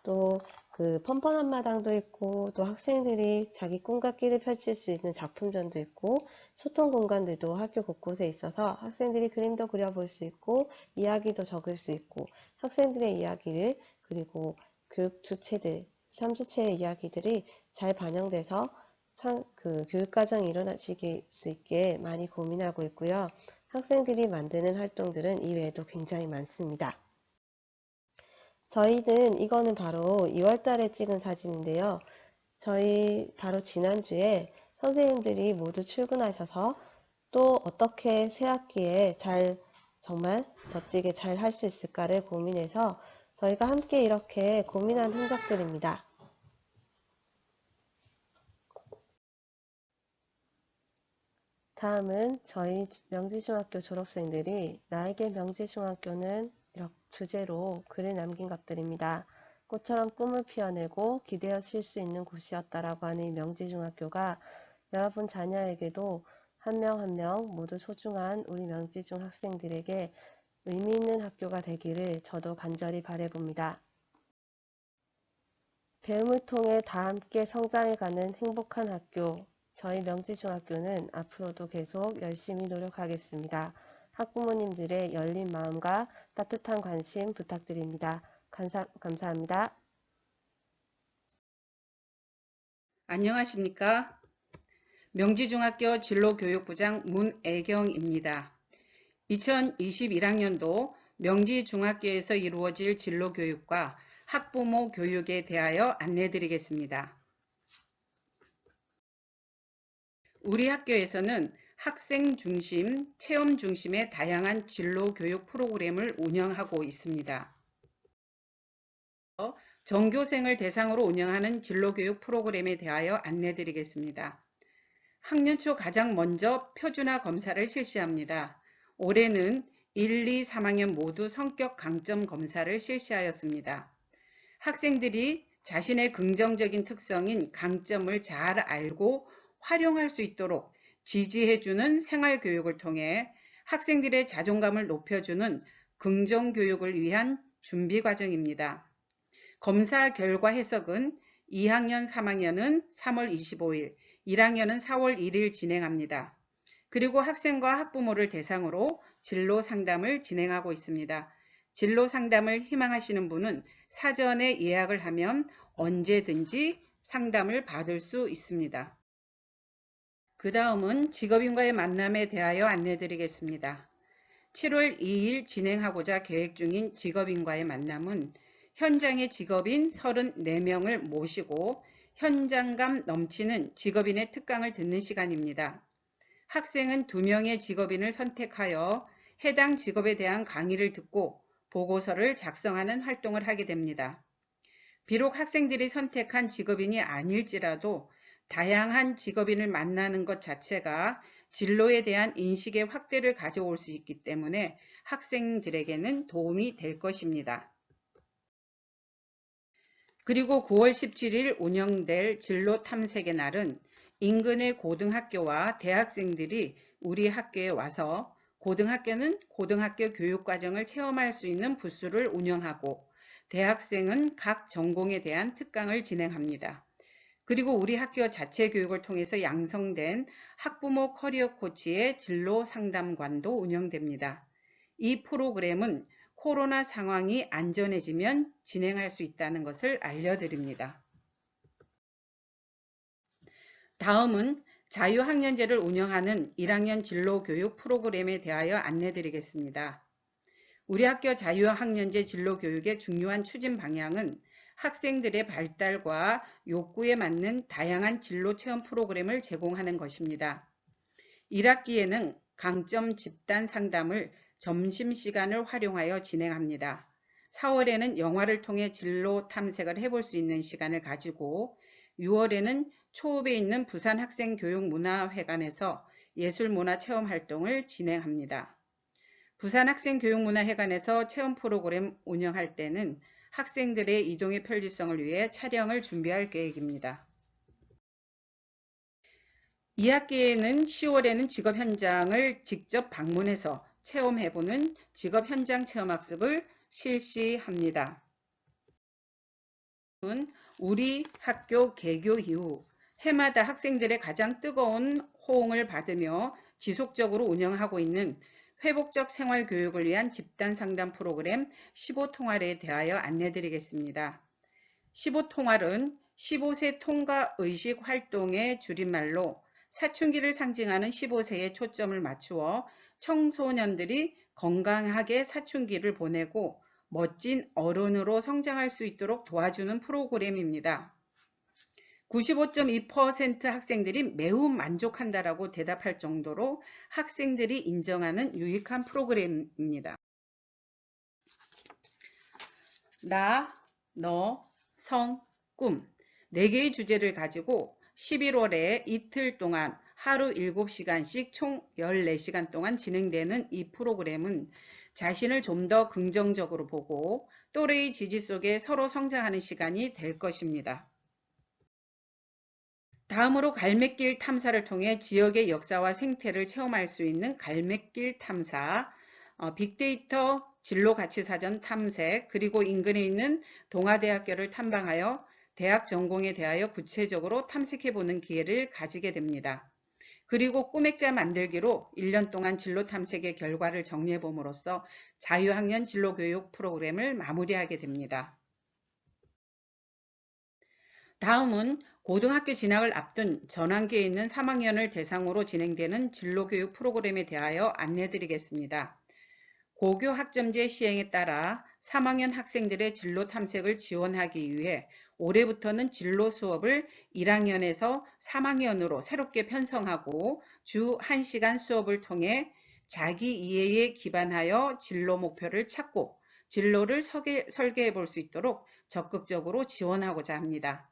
또 그 펀펀한 마당도 있고 또 학생들이 자기 꿈과 끼를 펼칠 수 있는 작품전도 있고 소통 공간들도 학교 곳곳에 있어서 학생들이 그림도 그려볼 수 있고 이야기도 적을 수 있고 학생들의 이야기를 그리고 교육 주체들 3주체의 이야기들이 잘 반영돼서 그 교육과정이 일어나실 수 있게 많이 고민하고 있고요. 학생들이 만드는 활동들은 이외에도 굉장히 많습니다. 저희는 이거는 바로 2월 달에 찍은 사진인데요. 저희 바로 지난주에 선생님들이 모두 출근하셔서 또 어떻게 새 학기에 정말 멋지게 잘 할 수 있을까를 고민해서 저희가 함께 이렇게 고민한 흔적들입니다. 다음은 저희 명지중학교 졸업생들이 나에게 명지중학교는 이렇게 주제로 글을 남긴 것들입니다. 꽃처럼 꿈을 피워내고 기대하실 수 있는 곳이었다라고 하는 이 명지중학교가 여러분 자녀에게도 한 명 한 명 모두 소중한 우리 명지중 학생들에게 의미 있는 학교가 되기를 저도 간절히 바라봅니다. 배움을 통해 다 함께 성장해가는 행복한 학교, 저희 명지중학교는 앞으로도 계속 열심히 노력하겠습니다. 학부모님들의 열린 마음과 따뜻한 관심 부탁드립니다. 감사합니다. 안녕하십니까? 명지중학교 진로교육부장 문애경입니다. 2021학년도 명지중학교에서 이루어질 진로교육과 학부모 교육에 대하여 안내드리겠습니다. 우리 학교에서는 학생 중심, 체험 중심의 다양한 진로 교육 프로그램을 운영하고 있습니다. 전교생을 대상으로 운영하는 진로 교육 프로그램에 대하여 안내드리겠습니다. 학년 초 가장 먼저 표준화 검사를 실시합니다. 올해는 1, 2, 3학년 모두 성격 강점 검사를 실시하였습니다. 학생들이 자신의 긍정적인 특성인 강점을 잘 알고 활용할 수 있도록 지지해주는 생활교육을 통해 학생들의 자존감을 높여주는 긍정교육을 위한 준비과정입니다. 검사 결과 해석은 2학년, 3학년은 3월 25일, 1학년은 4월 1일 진행합니다. 그리고 학생과 학부모를 대상으로 진로 상담을 진행하고 있습니다. 진로 상담을 희망하시는 분은 사전에 예약을 하면 언제든지 상담을 받을 수 있습니다. 그 다음은 직업인과의 만남에 대하여 안내드리겠습니다. 7월 2일 진행하고자 계획 중인 직업인과의 만남은 현장의 직업인 34명을 모시고 현장감 넘치는 직업인의 특강을 듣는 시간입니다. 학생은 2명의 직업인을 선택하여 해당 직업에 대한 강의를 듣고 보고서를 작성하는 활동을 하게 됩니다. 비록 학생들이 선택한 직업인이 아닐지라도 다양한 직업인을 만나는 것 자체가 진로에 대한 인식의 확대를 가져올 수 있기 때문에 학생들에게는 도움이 될 것입니다. 그리고 9월 17일 운영될 진로 탐색의 날은 인근의 고등학교와 대학생들이 우리 학교에 와서 고등학교는 고등학교 교육과정을 체험할 수 있는 부스를 운영하고 대학생은 각 전공에 대한 특강을 진행합니다. 그리고 우리 학교 자체 교육을 통해서 양성된 학부모 커리어 코치의 진로 상담관도 운영됩니다. 이 프로그램은 코로나 상황이 안전해지면 진행할 수 있다는 것을 알려드립니다. 다음은 자유학년제를 운영하는 1학년 진로교육 프로그램에 대하여 안내드리겠습니다. 우리 학교 자유학년제 진로교육의 중요한 추진 방향은 학생들의 발달과 욕구에 맞는 다양한 진로 체험 프로그램을 제공하는 것입니다. 1학기에는 강점 집단 상담을 점심시간을 활용하여 진행합니다. 4월에는 영화를 통해 진로 탐색을 해볼 수 있는 시간을 가지고 6월에는 초읍에 있는 부산학생교육문화회관에서 예술문화 체험 활동을 진행합니다. 부산학생교육문화회관에서 체험 프로그램 운영할 때는 학생들의 이동의 편리성을 위해 차량을 준비할 계획입니다. 2학기에는 10월에는 직업 현장을 직접 방문해서 체험해보는 직업 현장 체험학습을 실시합니다. 우리 학교 개교 이후 해마다 학생들의 가장 뜨거운 호응을 받으며 지속적으로 운영하고 있는 회복적 생활교육을 위한 집단 상담 프로그램 15통활에 대하여 안내드리겠습니다. 15통활은 15세 통과 의식 활동의 줄임말로 사춘기를 상징하는 15세에 초점을 맞추어 청소년들이 건강하게 사춘기를 보내고 멋진 어른으로 성장할 수 있도록 도와주는 프로그램입니다. 95.2% 학생들이 매우 만족한다라고 대답할 정도로 학생들이 인정하는 유익한 프로그램입니다. 나, 너, 성, 꿈 4개의 주제를 가지고 11월에 이틀 동안 하루 7시간씩 총 14시간 동안 진행되는 이 프로그램은 자신을 좀 더 긍정적으로 보고 또래의 지지 속에 서로 성장하는 시간이 될 것입니다. 다음으로 갈매길 탐사를 통해 지역의 역사와 생태를 체험할 수 있는 갈매길 탐사, 빅데이터 진로가치사전 탐색, 그리고 인근에 있는 동아대학교를 탐방하여 대학 전공에 대하여 구체적으로 탐색해보는 기회를 가지게 됩니다. 그리고 꿈액자 만들기로 1년 동안 진로 탐색의 결과를 정리해봄으로써 자유학년 진로교육 프로그램을 마무리하게 됩니다. 다음은 고등학교 진학을 앞둔 전환기에 있는 3학년을 대상으로 진행되는 진로교육 프로그램에 대하여 안내드리겠습니다. 고교 학점제 시행에 따라 3학년 학생들의 진로 탐색을 지원하기 위해 올해부터는 진로 수업을 1학년에서 3학년으로 새롭게 편성하고 주 1시간 수업을 통해 자기 이해에 기반하여 진로 목표를 찾고 진로를 설계해 볼 수 있도록 적극적으로 지원하고자 합니다.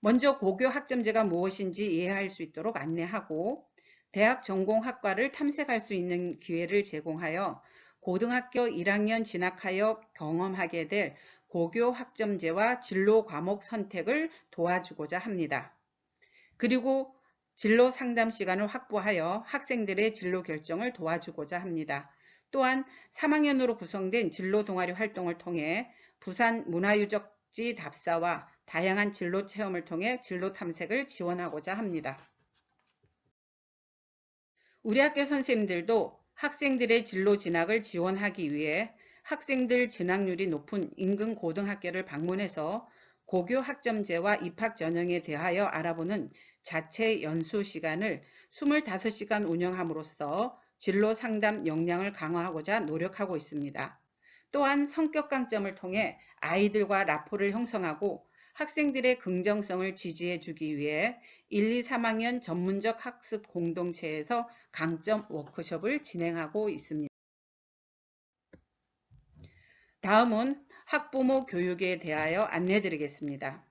먼저 고교 학점제가 무엇인지 이해할 수 있도록 안내하고 대학 전공학과를 탐색할 수 있는 기회를 제공하여 고등학교 1학년 진학하여 경험하게 될 고교 학점제와 진로 과목 선택을 도와주고자 합니다. 그리고 진로 상담 시간을 확보하여 학생들의 진로 결정을 도와주고자 합니다. 또한 3학년으로 구성된 진로 동아리 활동을 통해 부산 문화유적지 답사와 다양한 진로 체험을 통해 진로 탐색을 지원하고자 합니다. 우리 학교 선생님들도 학생들의 진로 진학을 지원하기 위해 학생들 진학률이 높은 인근 고등학교를 방문해서 고교 학점제와 입학 전형에 대하여 알아보는 자체 연수 시간을 25시간 운영함으로써 진로 상담 역량을 강화하고자 노력하고 있습니다. 또한 성격 강점을 통해 아이들과 라포를 형성하고 학생들의 긍정성을 지지해 주기 위해 1, 2, 3학년 전문적 학습 공동체에서 강점 워크숍을 진행하고 있습니다. 다음은 학부모 교육에 대하여 안내드리겠습니다.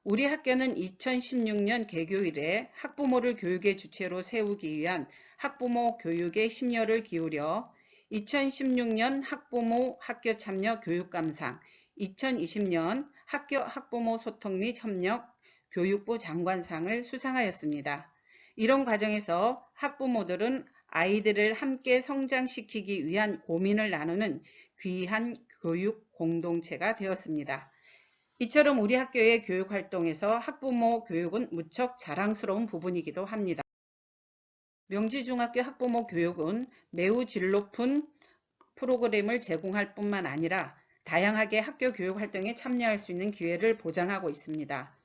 우리 학교는 2016년 개교 이래 학부모를 교육의 주체로 세우기 위한 학부모 교육에 심려를 기울여 2016년 학부모 학교 참여 교육감상, 2020년 학교 학부모 소통 및 협력 교육부 장관상을 수상하였습니다. 이런 과정에서 학부모들은 아이들을 함께 성장시키기 위한 고민을 나누는 귀한 교육 공동체가 되었습니다. 이처럼 우리 학교의 교육 활동에서 학부모 교육은 무척 자랑스러운 부분이기도 합니다. 명지중학교 학부모 교육은 매우 질 높은 프로그램을 제공할 뿐만 아니라 다양하게 학교 교육 활동에 참여할 수 있는 기회를 보장하고 있습니다.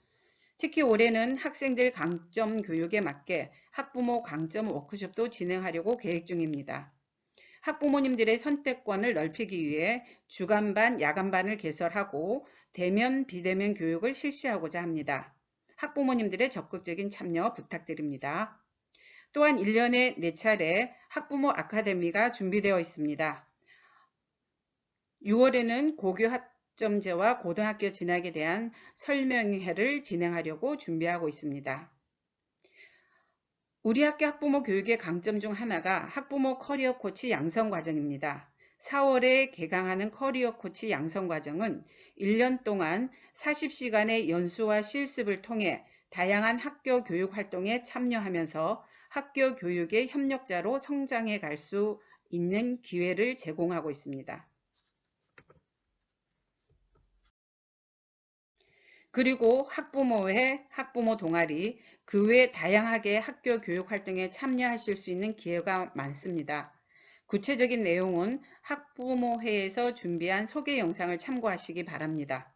특히 올해는 학생들 강점 교육에 맞게 학부모 강점 워크숍도 진행하려고 계획 중입니다. 학부모님들의 선택권을 넓히기 위해 주간반, 야간반을 개설하고 대면, 비대면 교육을 실시하고자 합니다. 학부모님들의 적극적인 참여 부탁드립니다. 또한 1년에 4차례 학부모 아카데미가 준비되어 있습니다. 6월에는 고교 학점제와 고등학교 진학에 대한 설명회를 진행하려고 준비하고 있습니다. 우리 학교 학부모 교육의 강점 중 하나가 학부모 커리어 코치 양성 과정입니다. 4월에 개강하는 커리어 코치 양성 과정은 1년 동안 40시간의 연수와 실습을 통해 다양한 학교 교육 활동에 참여하면서 학교 교육의 협력자로 성장해 갈 수 있는 기회를 제공하고 있습니다. 그리고 학부모회, 학부모 동아리, 그 외 다양하게 학교 교육 활동에 참여하실 수 있는 기회가 많습니다. 구체적인 내용은 학부모회에서 준비한 소개 영상을 참고하시기 바랍니다.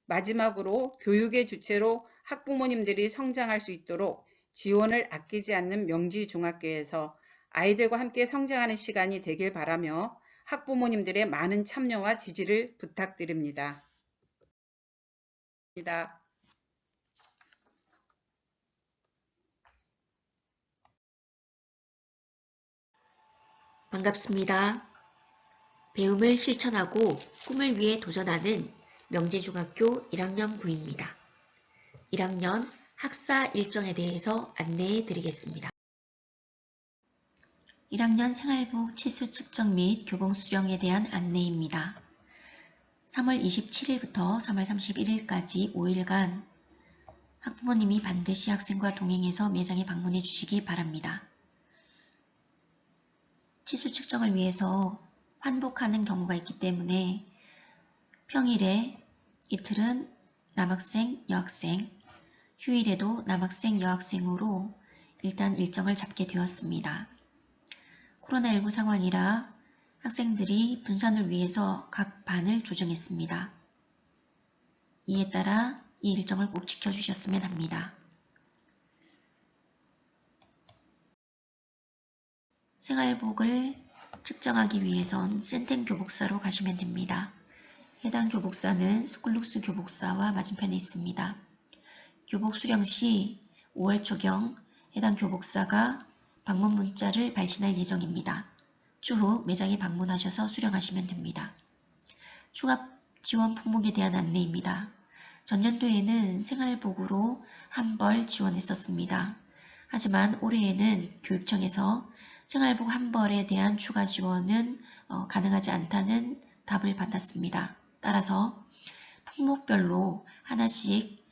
마지막으로 교육의 주체로 학부모님들이 성장할 수 있도록 지원을 아끼지 않는 명지중학교에서 아이들과 함께 성장하는 시간이 되길 바라며 학부모님들의 많은 참여와 지지를 부탁드립니다. 반갑습니다. 배움을 실천하고 꿈을 위해 도전하는 명지중학교 1학년 부입니다. 1학년 학사 일정에 대해서 안내해 드리겠습니다. 1학년 생활복 치수 측정 및 교봉 수령에 대한 안내입니다. 3월 27일부터 3월 31일까지 5일간 학부모님이 반드시 학생과 동행해서 매장에 방문해 주시기 바랍니다. 치수 측정을 위해서 환복하는 경우가 있기 때문에 평일에 이틀은 남학생, 여학생, 휴일에도 남학생, 여학생으로 일단 일정을 잡게 되었습니다. 코로나19 상황이라 학생들이 분산을 위해서 각 반을 조정했습니다. 이에 따라 이 일정을 꼭 지켜주셨으면 합니다. 생활복을 측정하기 위해선 센템 교복사로 가시면 됩니다. 해당 교복사는 스쿨룩스 교복사와 맞은편에 있습니다. 교복 수령 시 5월 초경 해당 교복사가 방문 문자를 발신할 예정입니다. 추후 매장에 방문하셔서 수령하시면 됩니다. 추가 지원 품목에 대한 안내입니다. 전년도에는 생활복으로 한 벌 지원했었습니다. 하지만 올해에는 교육청에서 생활복 한 벌에 대한 추가 지원은 가능하지 않다는 답을 받았습니다. 따라서 품목별로 하나씩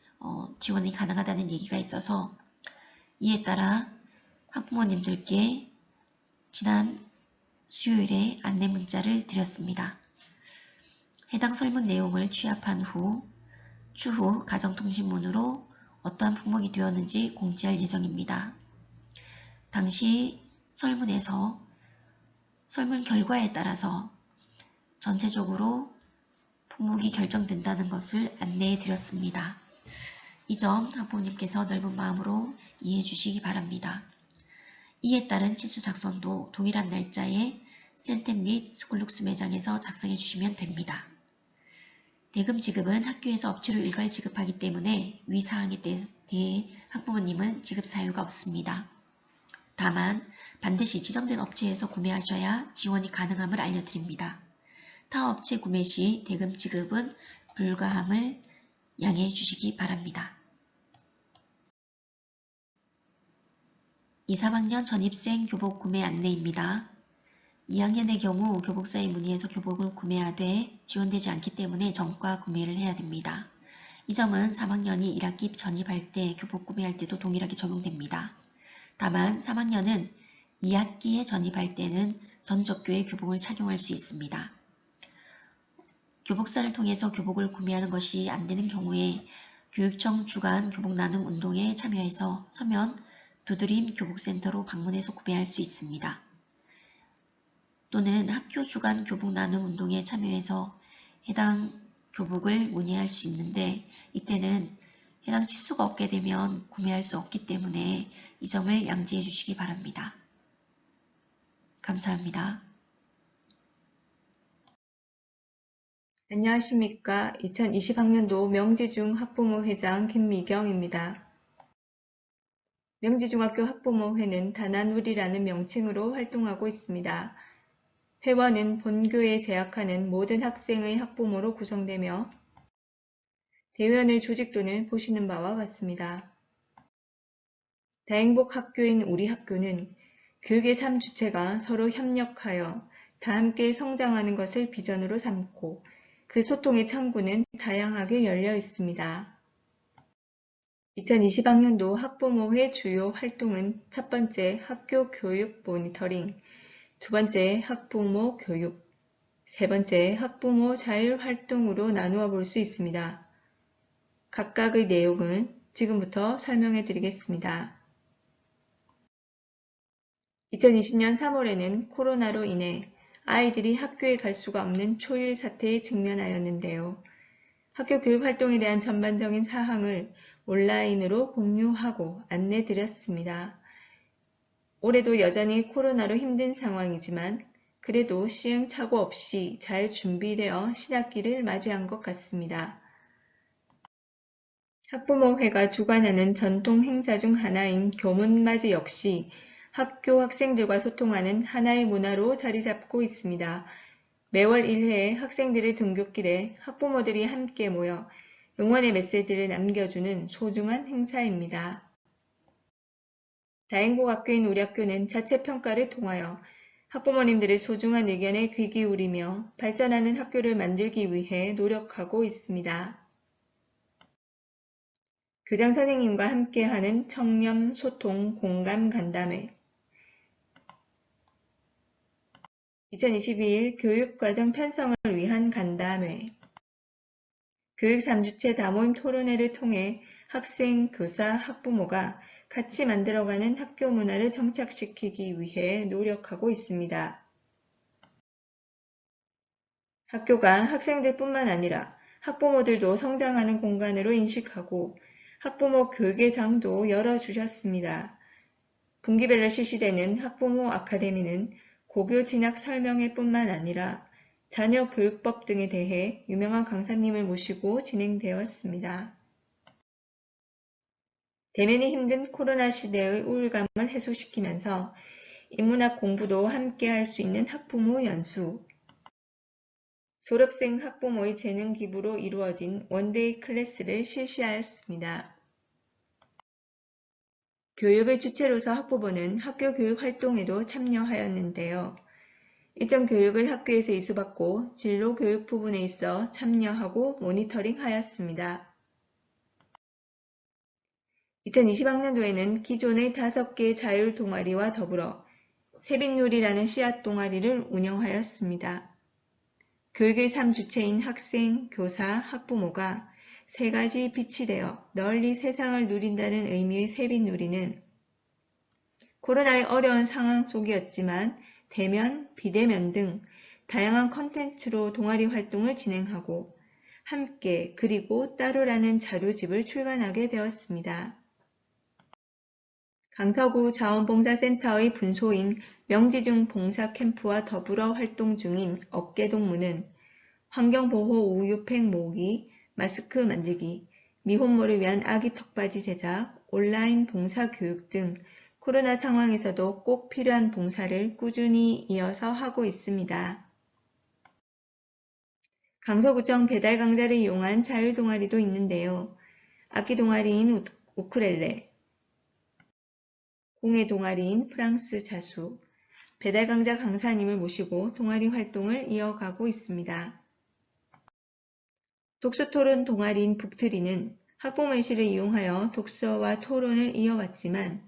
지원이 가능하다는 얘기가 있어서 이에 따라 학부모님들께 지난 수요일에 안내 문자를 드렸습니다. 해당 설문 내용을 취합한 후 추후 가정통신문으로 어떠한 품목이 되었는지 공지할 예정입니다. 당시 설문에서 설문 결과에 따라서 전체적으로 품목이 결정된다는 것을 안내해 드렸습니다. 이 점 학부모님께서 넓은 마음으로 이해해 주시기 바랍니다. 이에 따른 치수 작성도 동일한 날짜에 센템 및 스쿨룩스 매장에서 작성해 주시면 됩니다. 대금 지급은 학교에서 업체로 일괄 지급하기 때문에 위 사항에 대해 학부모님은 지급 사유가 없습니다. 다만 반드시 지정된 업체에서 구매하셔야 지원이 가능함을 알려드립니다. 타 업체 구매 시 대금 지급은 불가함을 양해해 주시기 바랍니다. 2, 3학년 전입생 교복 구매 안내입니다. 2학년의 경우 교복사에 문의해서 교복을 구매하되 지원되지 않기 때문에 정가 구매를 해야 됩니다. 이 점은 3학년이 1학기 전입할 때 교복 구매할 때도 동일하게 적용됩니다. 다만 3학년은 2학기에 전입할 때는 전적교의 교복을 착용할 수 있습니다. 교복사를 통해서 교복을 구매하는 것이 안 되는 경우에 교육청 주간 교복 나눔 운동에 참여해서 서면 두드림 교복센터로 방문해서 구매할 수 있습니다. 또는 학교 주간 교복 나눔 운동에 참여해서 해당 교복을 문의할 수 있는데 이때는 해당 치수가 없게 되면 구매할 수 없기 때문에 이 점을 양지해 주시기 바랍니다. 감사합니다. 안녕하십니까. 2020학년도 명지중 학부모 회장 김미경입니다. 명지중학교 학부모회는 다나누리라는 명칭으로 활동하고 있습니다. 회원은 본교에 재학하는 모든 학생의 학부모로 구성되며 대회원의 조직 도는 보시는 바와 같습니다. 다행복 학교인 우리 학교는 교육의 3주체가 서로 협력하여 다 함께 성장하는 것을 비전으로 삼고 그 소통의 창구는 다양하게 열려 있습니다. 2020학년도 학부모회 주요 활동은 첫 번째 학교 교육 모니터링, 두 번째 학부모 교육, 세 번째 학부모 자율 활동으로 나누어 볼 수 있습니다. 각각의 내용은 지금부터 설명해 드리겠습니다. 2020년 3월에는 코로나로 인해 아이들이 학교에 갈 수가 없는 초유의 사태에 직면하였는데요. 학교 교육 활동에 대한 전반적인 사항을 온라인으로 공유하고 안내 드렸습니다. 올해도 여전히 코로나로 힘든 상황이지만 그래도 시행착오 없이 잘 준비되어 신학기를 맞이한 것 같습니다. 학부모회가 주관하는 전통 행사 중 하나인 교문맞이 역시 학교 학생들과 소통하는 하나의 문화로 자리 잡고 있습니다. 매월 1회 학생들의 등굣길에 학부모들이 함께 모여 응원의 메시지를 남겨주는 소중한 행사입니다. 다행복 학교인 우리 학교는 자체 평가를 통하여 학부모님들의 소중한 의견에 귀 기울이며 발전하는 학교를 만들기 위해 노력하고 있습니다. 교장 선생님과 함께하는 청렴, 소통, 공감 간담회 2022 교육과정 편성을 위한 간담회 교육 3주체 다모임 토론회를 통해 학생, 교사, 학부모가 같이 만들어가는 학교 문화를 정착시키기 위해 노력하고 있습니다. 학교가 학생들뿐만 아니라 학부모들도 성장하는 공간으로 인식하고 학부모 교육의 장도 열어주셨습니다. 분기별로 실시되는 학부모 아카데미는 고교 진학 설명회 뿐만 아니라 자녀 교육법 등에 대해 유명한 강사님을 모시고 진행되었습니다. 대면이 힘든 코로나 시대의 우울감을 해소시키면서 인문학 공부도 함께 할 수 있는 학부모 연수, 졸업생 학부모의 재능 기부로 이루어진 원데이 클래스를 실시하였습니다. 교육의 주체로서 학부모는 학교 교육 활동에도 참여하였는데요. 일정 교육을 학교에서 이수받고 진로 교육 부분에 있어 참여하고 모니터링 하였습니다. 2020학년도에는 기존의 5개의 자율 동아리와 더불어 세빛누리라는 씨앗 동아리를 운영하였습니다. 교육의 3주체인 학생, 교사, 학부모가 3가지 빛이 되어 널리 세상을 누린다는 의미의 세빛누리는 코로나의 어려운 상황 속이었지만 대면, 비대면 등 다양한 컨텐츠로 동아리 활동을 진행하고 함께 그리고 따로라는 자료집을 출간하게 되었습니다. 강서구 자원봉사센터의 분소인 명지중 봉사캠프와 더불어 활동 중인 업계동무는 환경보호 우유팩 모으기, 마스크 만들기, 미혼모를 위한 아기 턱받이 제작, 온라인 봉사교육 등 코로나 상황에서도 꼭 필요한 봉사를 꾸준히 이어서 하고 있습니다. 강서구청 배달 강좌를 이용한 자율동아리도 있는데요. 악기 동아리인 우쿨렐레, 공예 동아리인 프랑스 자수, 배달 강좌 강사님을 모시고 동아리 활동을 이어가고 있습니다. 독서토론 동아리인 북트리는 학부모회실을 이용하여 독서와 토론을 이어왔지만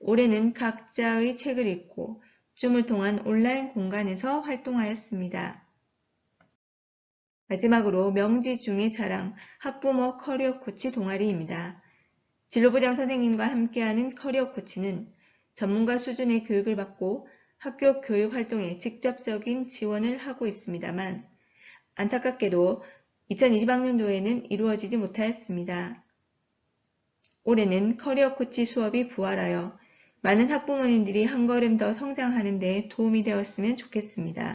올해는 각자의 책을 읽고 줌을 통한 온라인 공간에서 활동하였습니다. 마지막으로 명지중의 자랑 학부모 커리어 코치 동아리입니다. 진로부장 선생님과 함께하는 커리어 코치는 전문가 수준의 교육을 받고 학교 교육 활동에 직접적인 지원을 하고 있습니다만 안타깝게도 2020학년도에는 이루어지지 못하였습니다. 올해는 커리어 코치 수업이 부활하여 많은 학부모님들이 한 걸음 더 성장하는 데 도움이 되었으면 좋겠습니다.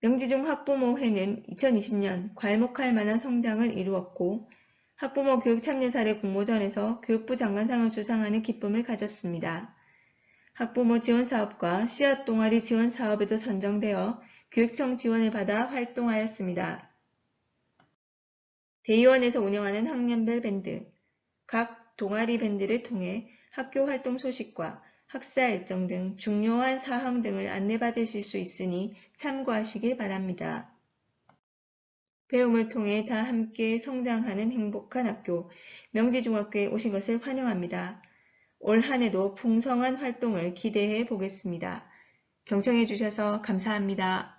명지중 학부모회는 2020년 괄목할 만한 성장을 이루었고 학부모 교육 참여 사례 공모전에서 교육부 장관상을 수상하는 기쁨을 가졌습니다. 학부모 지원 사업과 씨앗 동아리 지원 사업에도 선정되어 교육청 지원을 받아 활동하였습니다. 대의원에서 운영하는 학년별 밴드, 각 동아리 밴드를 통해 학교 활동 소식과 학사 일정 등 중요한 사항 등을 안내받으실 수 있으니 참고하시길 바랍니다. 배움을 통해 다 함께 성장하는 행복한 학교, 명지중학교에 오신 것을 환영합니다. 올 한 해도 풍성한 활동을 기대해 보겠습니다. 경청해 주셔서 감사합니다.